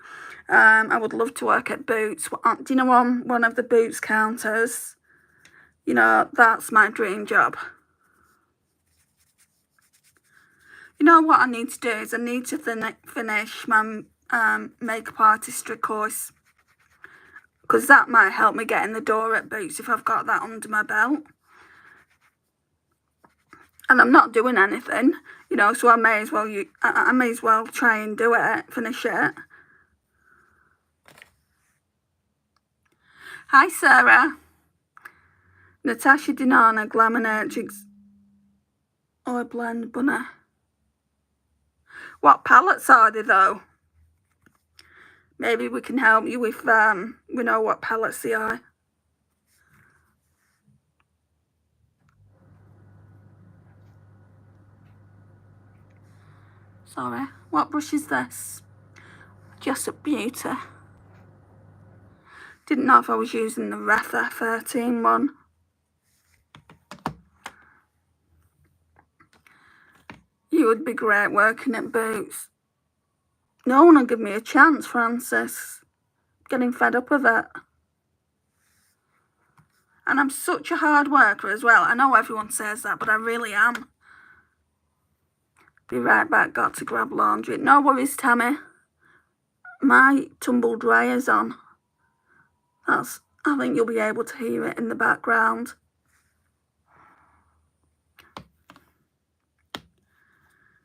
I would love to work at Boots. Do you know, on one of the Boots counters? You know, that's my dream job. You know what I need to do is I need to finish my makeup artistry course, because that might help me get in the door at Boots if I've got that under my belt. And I'm not doing anything, you know, so I may as well try and do it, finish it. Hi Sarah. Natasha Dinana, Glaminatrix, or Blend Bunny. What palettes are they though? Maybe we can help you with we know what pellets they are. Sorry, what brush is this? Just a Beauty. Didn't know if I was using the Retha 13 one. You would be great working at Boots. No one will give me a chance, Francis. Getting fed up with it. And I'm such a hard worker as well. I know everyone says that, but I really am. Be right back, got to grab laundry. No worries, Tammy. My tumble dryer's on. I think you'll be able to hear it in the background.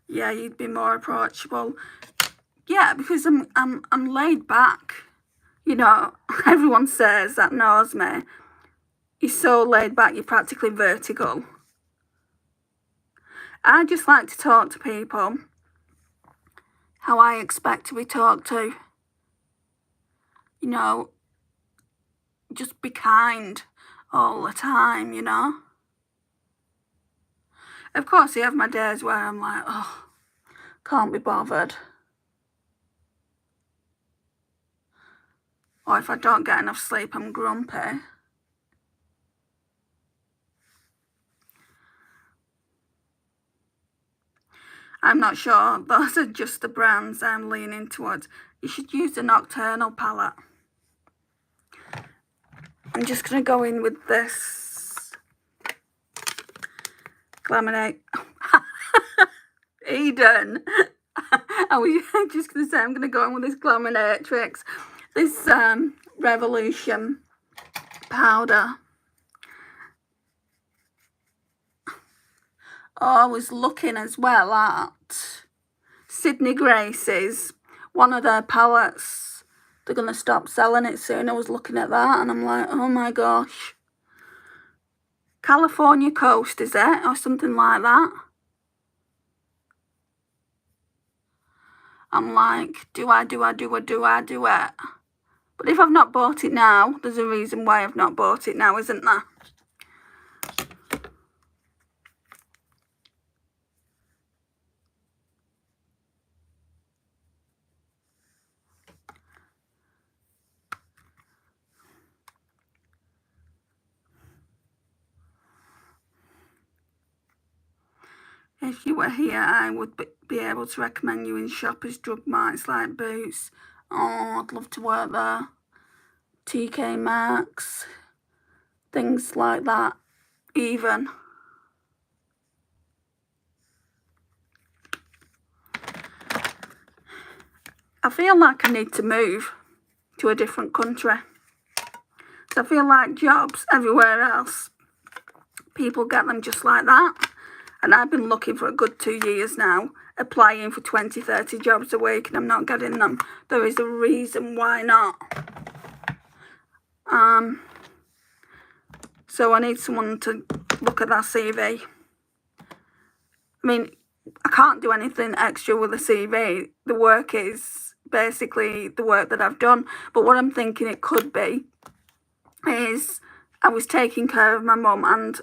Yeah, you'd be more approachable. Yeah, because I'm laid back. You know, everyone says that knows me. You're so laid back, you're practically vertical. I just like to talk to people how I expect to be talked to. You know, just be kind all the time, you know. Of course, I have my days where I'm like, oh, can't be bothered. Or if I don't get enough sleep, I'm grumpy. I'm not sure. Those are just the brands I'm leaning towards. You should use the Nocturnal palette. I'm just going to go in with this Glaminate. Eden. I was just going to say I'm going to go in with this Glaminatrix. This Revolution powder. Oh, I was looking as well at Sydney Grace's, one of their palettes. They're going to stop selling it soon. I was looking at that and I'm like, oh my gosh. California Coast, is it? Or something like that. I'm like, do I do it? But if I've not bought it now, there's a reason why I've not bought it now, isn't there? If you were here, I would be able to recommend you in Shoppers Drug Marts like Boots. Oh, I'd love to work there. TK Maxx, things like that, even. I feel like I need to move to a different country. So I feel like jobs everywhere else, people get them just like that. And I've been looking for a good 2 years now, applying for 20, 30 jobs a week, and I'm not getting them. There is a reason why not. So I need someone to look at that CV. I mean, I can't do anything extra with a CV. The work is basically the work that I've done. But what I'm thinking it could be is I was taking care of my mum, and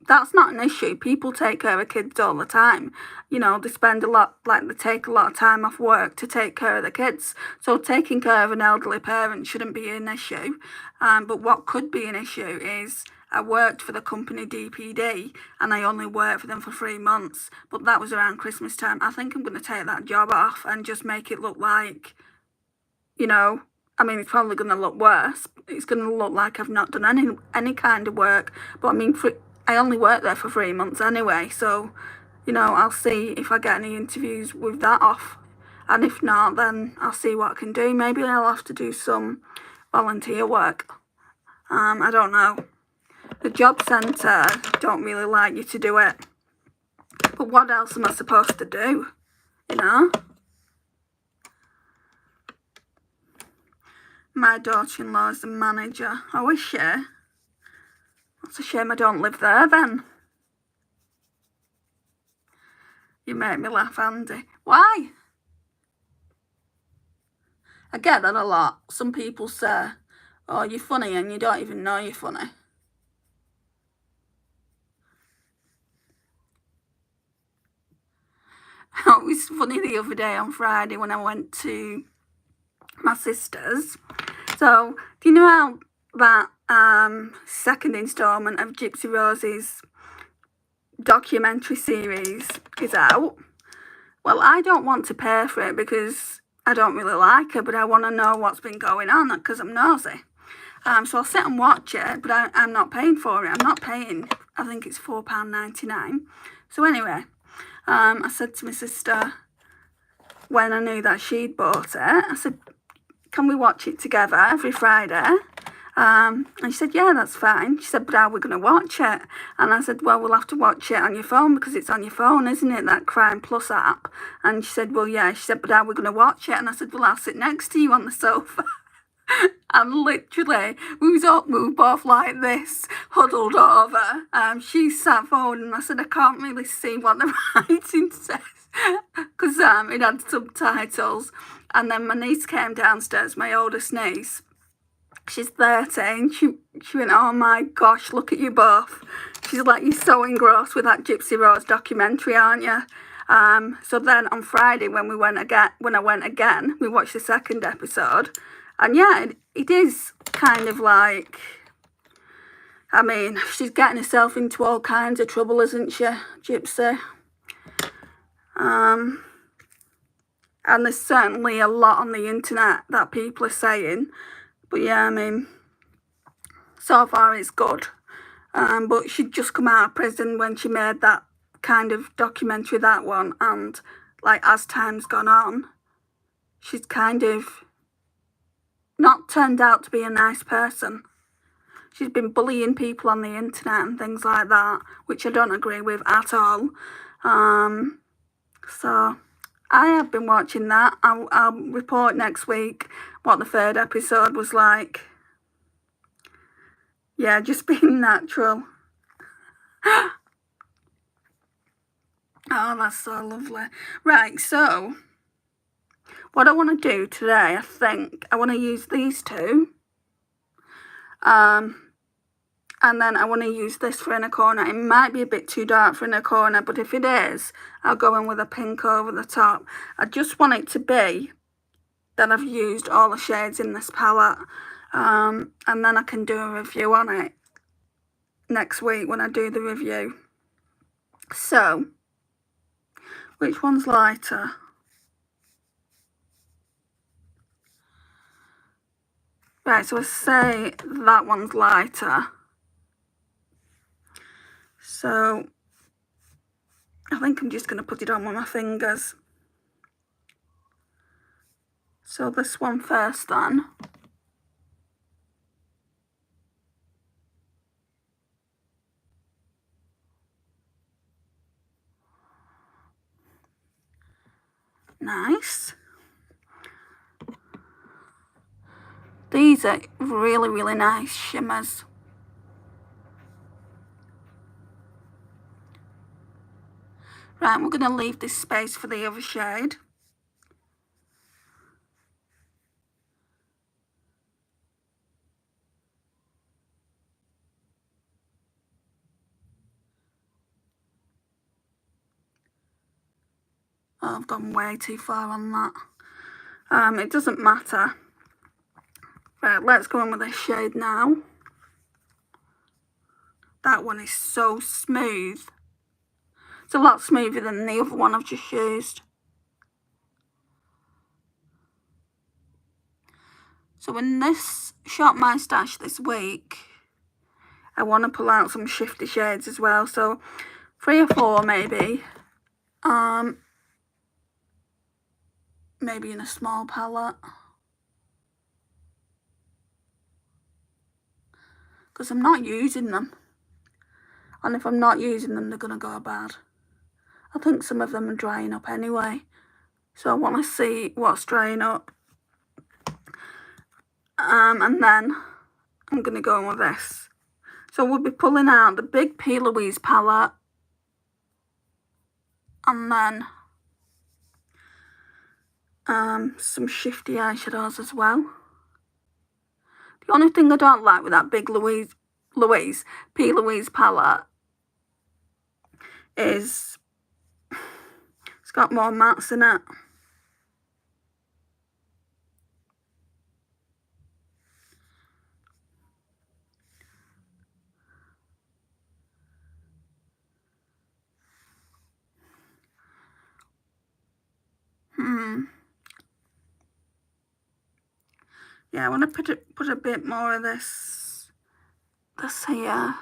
that's not an issue. People take care of kids all the time. You know, they spend a lot, like they take a lot of time off work to take care of the kids. So taking care of an elderly parent shouldn't be an issue. But what could be an issue is I worked for the company DPD and I only worked for them for 3 months. But that was around Christmas time. I think I'm going to take that job off and just make it look like, you know, I mean, it's probably going to look worse. It's going to look like I've not done any kind of work. But I mean, I only worked there for 3 months anyway, so, you know, I'll see if I get any interviews with that off. And if not, then I'll see what I can do. Maybe I'll have to do some volunteer work. I don't know. The job centre don't really like you to do it. But what else am I supposed to do? You know? My daughter-in-law is the manager. Oh, is she? It's a shame I don't live there then. You make me laugh, Andy. Why? I get that a lot. Some people say, or you're funny and you don't even know you're funny. It was funny the other day on Friday when I went to my sister's. So, do you know how that second instalment of Gypsy Rose's documentary series is out? Well, I don't want to pay for it because I don't really like her, but I want to know what's been going on because I'm nosy. So I'll sit and watch it, but I'm not paying for it. I'm not paying, I think it's £4.99. So anyway, I said to my sister, when I knew that she'd bought it, I said, can we watch it together every Friday? And she said, yeah, that's fine. She said, but how are we going to watch it? And I said, well, we'll have to watch it on your phone because it's on your phone, isn't it, that Crime Plus app? And she said, well, yeah. She said, but how are we going to watch it? And I said, well, I'll sit next to you on the sofa. And literally, we were both like this, huddled over. She sat forward and I said, I can't really see what the writing says because it had subtitles. And then my niece came downstairs, my oldest niece. She's 13. She went, oh my gosh, look at you both. She's like, you're so engrossed with that Gypsy Rose documentary, aren't you? So then on Friday when I went again, we watched the second episode. And yeah, it is kind of like, I mean, she's getting herself into all kinds of trouble, isn't she, Gypsy? And there's certainly a lot on the internet that people are saying. But yeah, I mean, so far it's good. But she'd just come out of prison when she made that kind of documentary, that one. And like, as time's gone on, she's kind of not turned out to be a nice person. She's been bullying people on the internet and things like that, which I don't agree with at all. So I have been watching that. I'll report next week what the third episode was like. Yeah, just being natural. Oh, that's so lovely. Right, so what I want to do today, I think I want to use these two. And then I want to use this for inner corner. It might be a bit too dark for inner corner, but if it is, I'll go in with a pink over the top. I just want it to be that I've used all the shades in this palette. And then I can do a review on it next week when I do the review. So, which one's lighter? Right, so I say that one's lighter. So, I think I'm just going to put it on with my fingers. So this one first then. Nice. These are really, really nice shimmers. Right, we're going to leave this space for the other shade. Oh, I've gone way too far on that. It doesn't matter. Right, let's go on with this shade now. That one is so smooth. It's a lot smoother than the other one I've just used. So in this Shop My Stash this week, I want to pull out some shifty shades as well. So 3 or 4 maybe. Maybe in a small palette. Because I'm not using them. And if I'm not using them, they're going to go bad. I think some of them are drying up anyway. So I want to see what's drying up. And then I'm going to go in with this. So we'll be pulling out the big P. Louise palette. And then some shifty eyeshadows as well. The only thing I don't like with that big P. Louise palette is it's got more mattes in it. Yeah, I want to put a bit more of this here.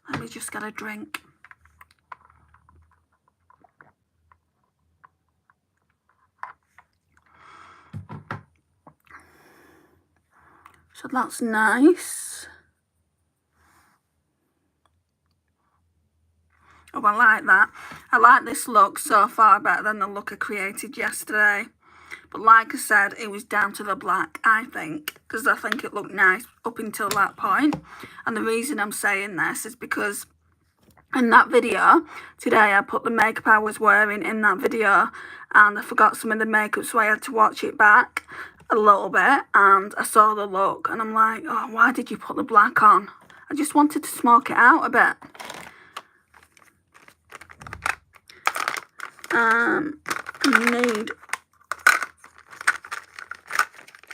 Let me just get a drink. So that's nice. Oh, I like that. I like this look so far better than the look I created yesterday. But like I said, it was down to the black, I think, because I think it looked nice up until that point. And the reason I'm saying this is because in that video today, I put the makeup I was wearing in that video and I forgot some of the makeup, so I had to watch it back a little bit, and I saw the look and I'm like, oh, why did you put the black on? I just wanted to smoke it out a bit.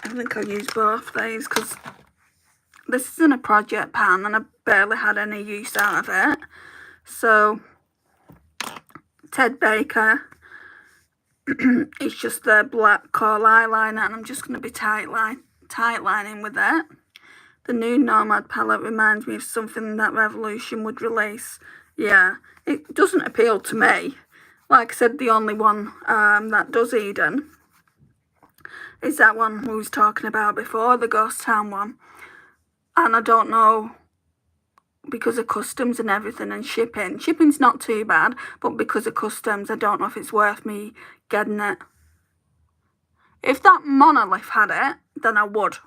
I think I'll use both these because this isn't a project pan and I barely had any use out of it. So Ted Baker, it's just the black coal eyeliner and I'm just going to be tight lining with it. The new Nomad palette reminds me of something that Revolution would release. Yeah, it doesn't appeal to me. Like I said, the only one that does Eden is that one we was talking about before, the Ghost Town one. And I don't know, because of customs and everything and shipping. Shipping's not too bad, but because of customs, I don't know if it's worth me getting it. If that Monolith had it, then I would.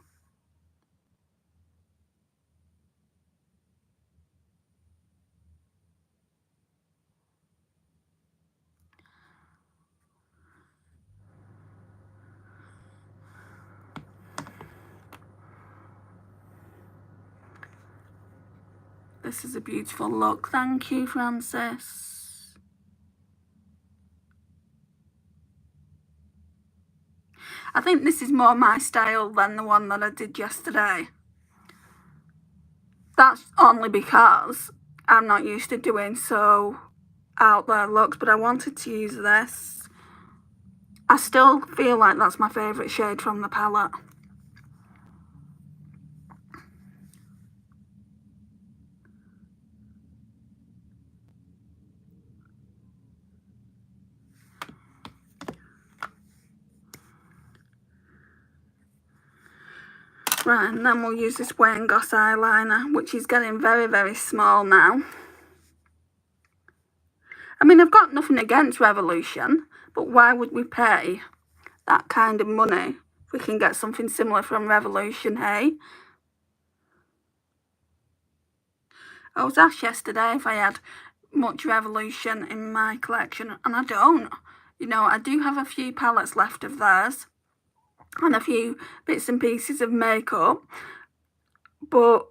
This is a beautiful look. Thank you, Francis. I think this is more my style than the one that I did yesterday. That's only because I'm not used to doing so out there looks, but I wanted to use this. I still feel like that's my favourite shade from the palette. Right, and then we'll use this Wayne Goss eyeliner, which is getting very, very small now. I mean, I've got nothing against Revolution, but why would we pay that kind of money if we can get something similar from Revolution, hey? I was asked yesterday if I had much Revolution in my collection, and I don't. You know, I do have a few palettes left of theirs and a few bits and pieces of makeup, but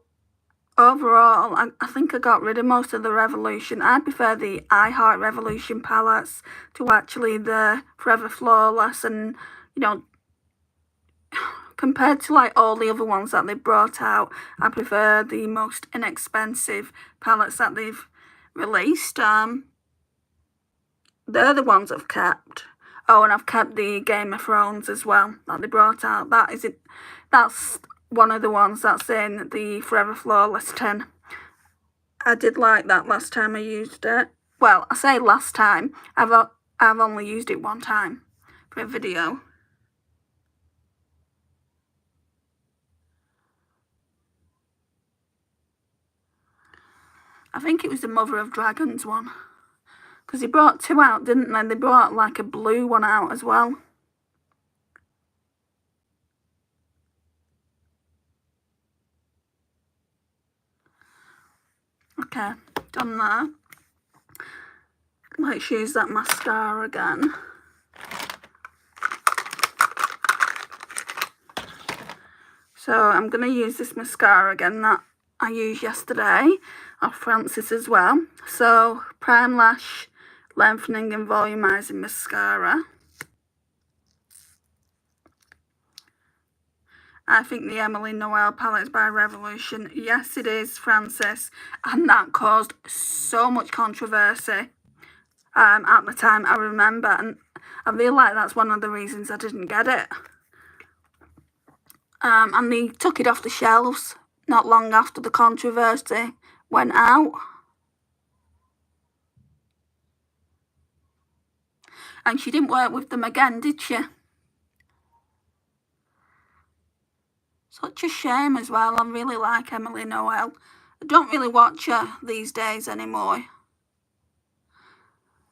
overall I think I got rid of most of the Revolution. I prefer the I Heart Revolution palettes to actually the Forever Flawless, and you know, compared to like all the other ones that they've brought out, I prefer the most inexpensive palettes that they've released. They're the ones I've kept. Oh, and I've kept the Game of Thrones as well that they brought out. That's one of the ones that's in the Forever Flawless tin. I did like that last time I used it. Well, I say last time. I've only used it one time for a video. I think it was the Mother of Dragons one. Because they brought two out, didn't they? They brought like a blue one out as well. Okay, done that. Let's use that mascara again. So I'm going to use this mascara again that I used yesterday, off Francis as well. So Prime Lash Lengthening and Volumizing Mascara. I think the Emily Noel palette is by Revolution. Yes, it is, Francis. And that caused so much controversy at the time, I remember. And I feel like that's one of the reasons I didn't get it. And they took it off the shelves not long after the controversy went out. And she didn't work with them again, did she? Such a shame as well. I really like Emily Noel. I don't really watch her these days anymore.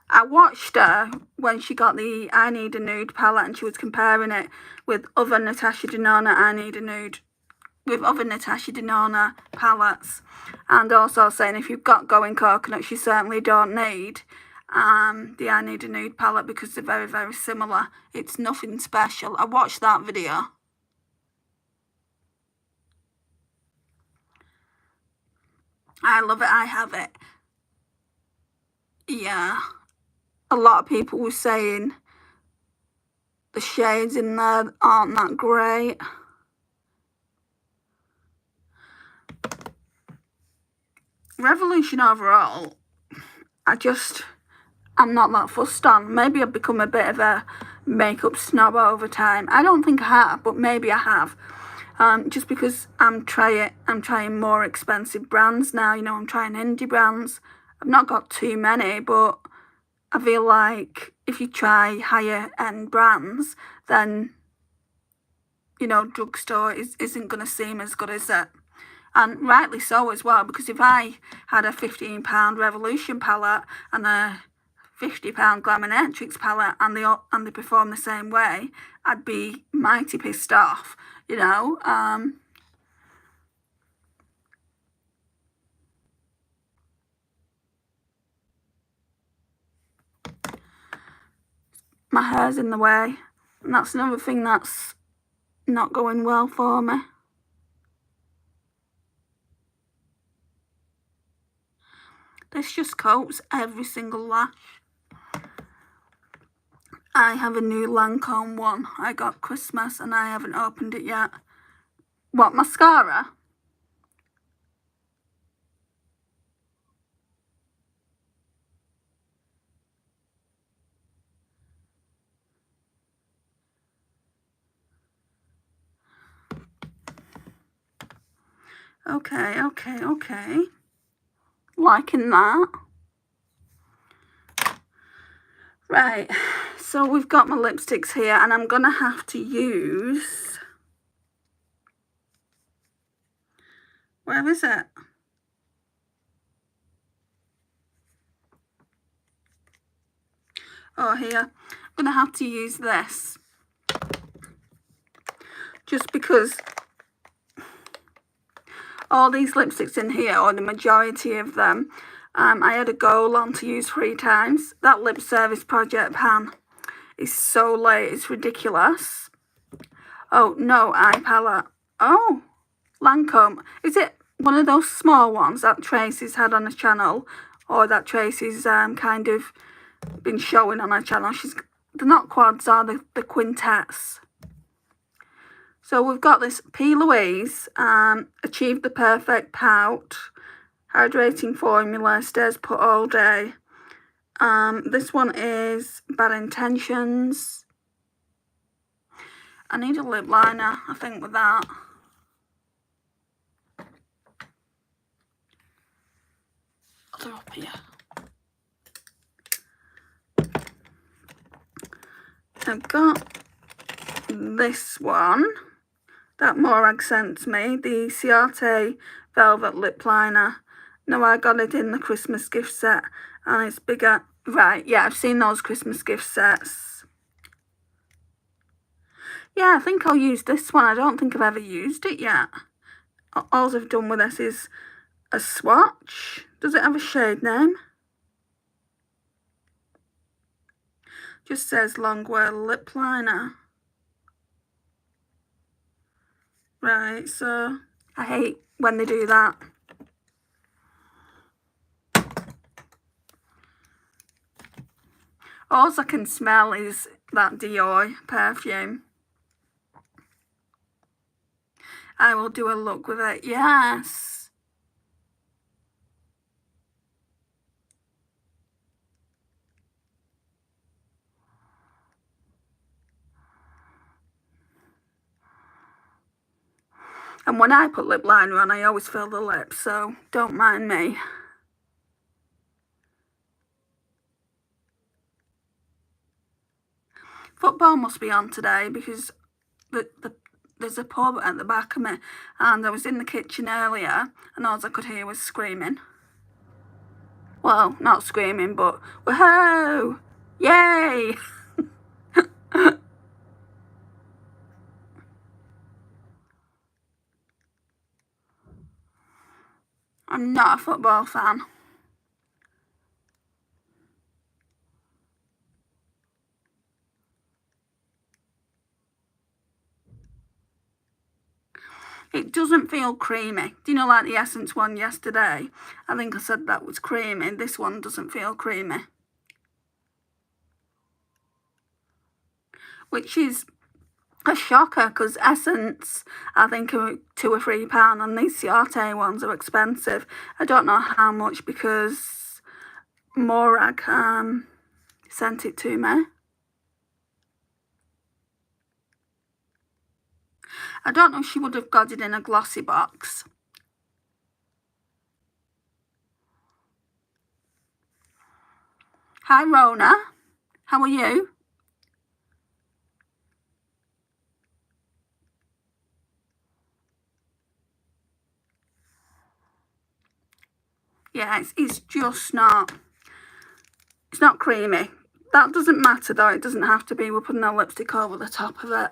I watched her when she got the I Need a Nude palette and she was comparing it with other Natasha Denona I Need a Nude, with other Natasha Denona palettes, and also saying if you've got Going Coconuts you certainly don't need the I Need a Nude palette because they're very, very similar. It's nothing special. I watched that video. I love it. I have it. Yeah. A lot of people were saying the shades in there aren't that great. Revolution overall, I'm not that fussed on. Maybe I've become a bit of a makeup snob over time. I don't think I have, but maybe I have. Just because I'm trying more expensive brands now. You know, I'm trying indie brands. I've not got too many, but I feel like if you try higher end brands, then, you know, drugstore isn't going to seem as good as it. And rightly so as well, because if I had a £15 Revolution palette and a £50 Glamour-Natrix palette and they perform the same way, I'd be mighty pissed off, you know. My hair's in the way, and that's another thing that's not going well for me. This just coats every single lash. I have a new Lancome one. I got Christmas and I haven't opened it yet. What, mascara? Okay. Liking that. Right, so we've got my lipsticks here and I'm going to have to use... Where is it? Oh, here. I'm going to have to use this. Just because all these lipsticks in here, or the majority of them, I had a goal on to use 3 times. That Lip Service Project pan is so late, it's ridiculous. Oh, no, eye palette. Oh, Lancome. Is it one of those small ones that Tracy's had on her channel, or that Tracy's kind of been showing on her channel? They're not quads, are they? The quintets. So we've got this P. Louise, Achieve the Perfect Pout, Hydrating Formula, Stays Put All Day. This one is Bad Intentions. I need a lip liner, I think, with that. They're up here. I've got this one that Morag sent me, the Ciate Velvet Lip Liner. Now I got it in the Christmas gift set and it's bigger. Right, yeah, I've seen those Christmas gift sets. Yeah, I think I'll use this one. I don't think I've ever used it yet. All I've done with this is a swatch. Does it have a shade name? Just says Longwear lip liner. Right, so I hate when they do that. All I can smell is that Dior perfume. I will do a look with it, yes. And when I put lip liner on, I always fill the lips, so don't mind me. Football must be on today because there's a pub at the back of me, and I was in the kitchen earlier and all I could hear was screaming. Well, not screaming, but woohoo! Yay! I'm not a football fan. It doesn't feel creamy. Do you know, like the Essence one yesterday? I think I said that was creamy. This one doesn't feel creamy. Which is a shocker because Essence, I think, are £2 or £3, and these Ciate ones are expensive. I don't know how much because Morag sent it to me. I don't know if she would have got it in a glossy box. Hi Rona, how are you? Yeah, it's just not, it's not creamy. That doesn't matter though, it doesn't have to be. We're putting our lipstick over the top of it.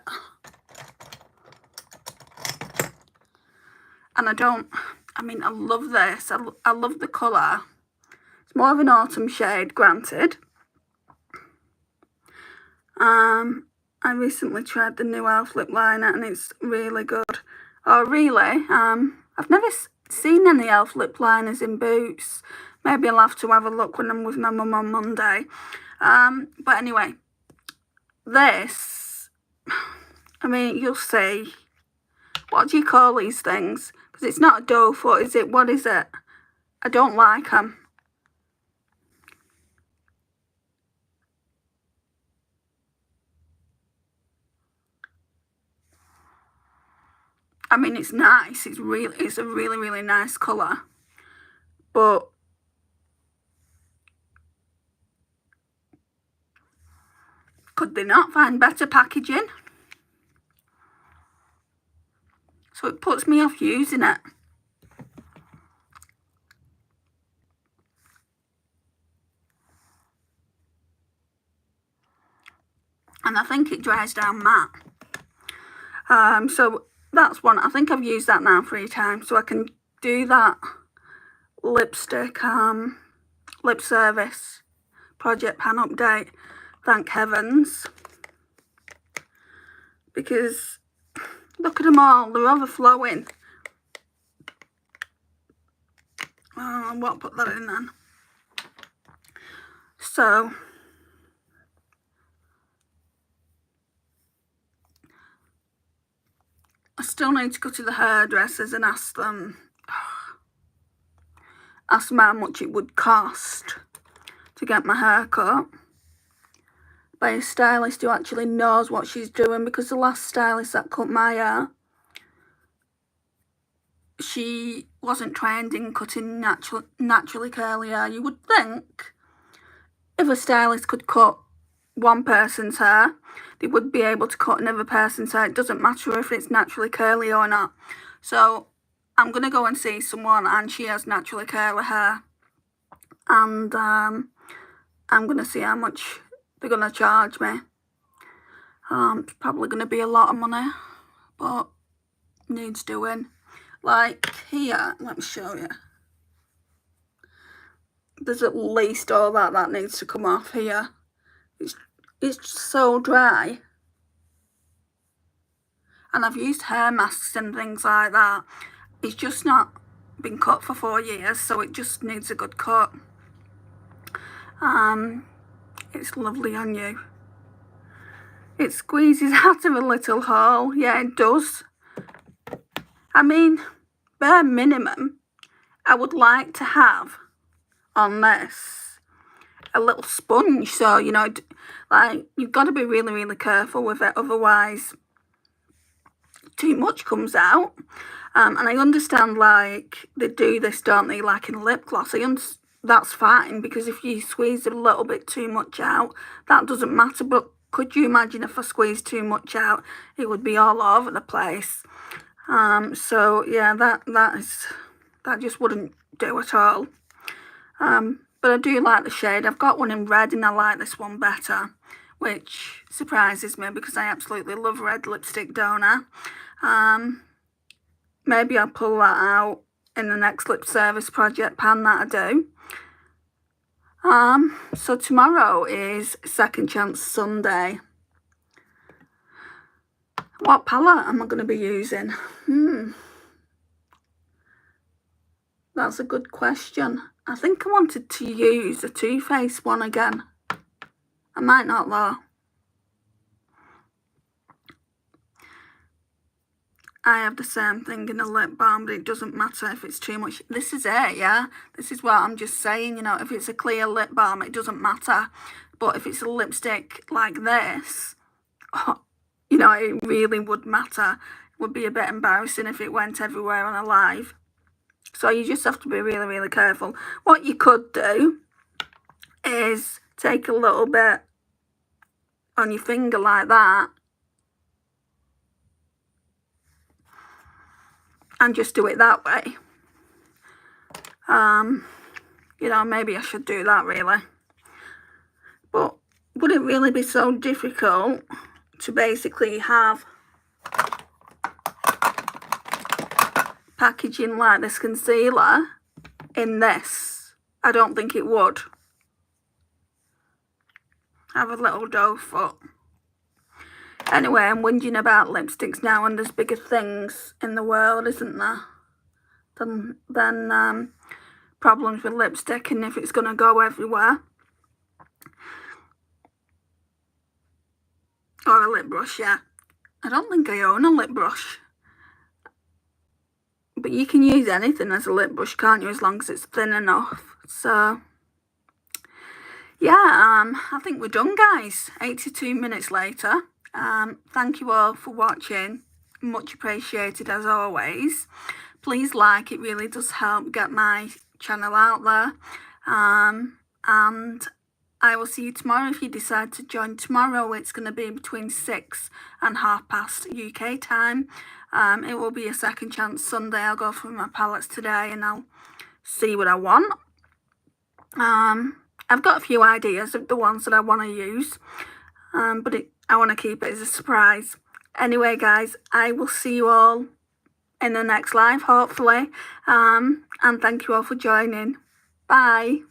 And I love this. I love the colour. It's more of an autumn shade, granted. I recently tried the new e.l.f. lip liner and it's really good. Oh, really? I've never seen any e.l.f. lip liners in Boots. Maybe I'll have to have a look when I'm with my mum on Monday. But anyway, this, I mean, you'll see. What do you call these things? Because it's not a doe foot, is it? What is it? I don't like them. I mean, it's nice. It's a really, really nice colour. But could they not find better packaging? So it puts me off using it. And I think it dries down matte. So that's one. I think I've used that now 3 times. So I can do that lipstick lip service project pan update. Thank heavens. Because look at them all. They're overflowing. I won't put that in then. So I still need to go to the hairdressers and ask them how much it would cost to get my hair cut by a stylist who actually knows what she's doing, because the last stylist that cut my hair, she wasn't trained in cutting naturally curly hair. You would think if a stylist could cut one person's hair, they would be able to cut another person's hair. It doesn't matter if it's naturally curly or not. So I'm going to go and see someone, and she has naturally curly hair, and I'm going to see how much they're going to charge me. It's probably going to be a lot of money, but needs doing. Like here, let me show you. there's at least all that needs to come off here. It's so dry. And I've used hair masks and things like that. It's just not been cut for 4 years, so it just needs a good cut. It's lovely on you. It squeezes out of a little hole. Yeah, it does. I mean, bare minimum, I would like to have on this a little sponge. So, you know, like, you've got to be really, really careful with it. Otherwise, too much comes out. And I understand, like, they do this, don't they, like in lip gloss. That's fine, because if you squeeze a little bit too much out, that doesn't matter. But could you imagine if I squeezed too much out, it would be all over the place. So yeah, that just wouldn't do at all. But I do like the shade. I've got one in red and I like this one better, which surprises me because I absolutely love red lipstick, don't I? Maybe I'll pull that out in the next lip service project pan that I do. So tomorrow is Second Chance Sunday. What palette am I going to be using? That's a good question. I think I wanted to use a Too Faced one again. I might not though. I have the same thing in a lip balm, but it doesn't matter if it's too much. This is it, yeah? This is what I'm just saying, you know, if it's a clear lip balm, it doesn't matter. But if it's a lipstick like this, you know, it really would matter. It would be a bit embarrassing if it went everywhere on a live. So you just have to be really, really careful. What you could do is take a little bit on your finger like that and just do it that way. You know, maybe I should do that really. But would it really be so difficult to basically have packaging like this concealer in this? I don't think it would. Have a little doe foot. Anyway, I'm whinging about lipsticks now, and there's bigger things in the world, isn't there, than problems with lipstick, and if it's going to go everywhere. Or a lip brush, yeah. I don't think I own a lip brush. But you can use anything as a lip brush, can't you, as long as it's thin enough. So, yeah, I think we're done, guys. 82 minutes later. Thank you all for watching. Much appreciated as always. Please like, it really does help get my channel out there. And I will see you tomorrow if you decide to join tomorrow. It's going to be between 6 and past UK time. It will be a Second Chance Sunday. I'll go through my palettes today and I'll see what I want. I've got a few ideas of the ones that I want to use, but I want to keep it as a surprise. Anyway, guys, I will see you all in the next live, hopefully. And thank you all for joining. Bye.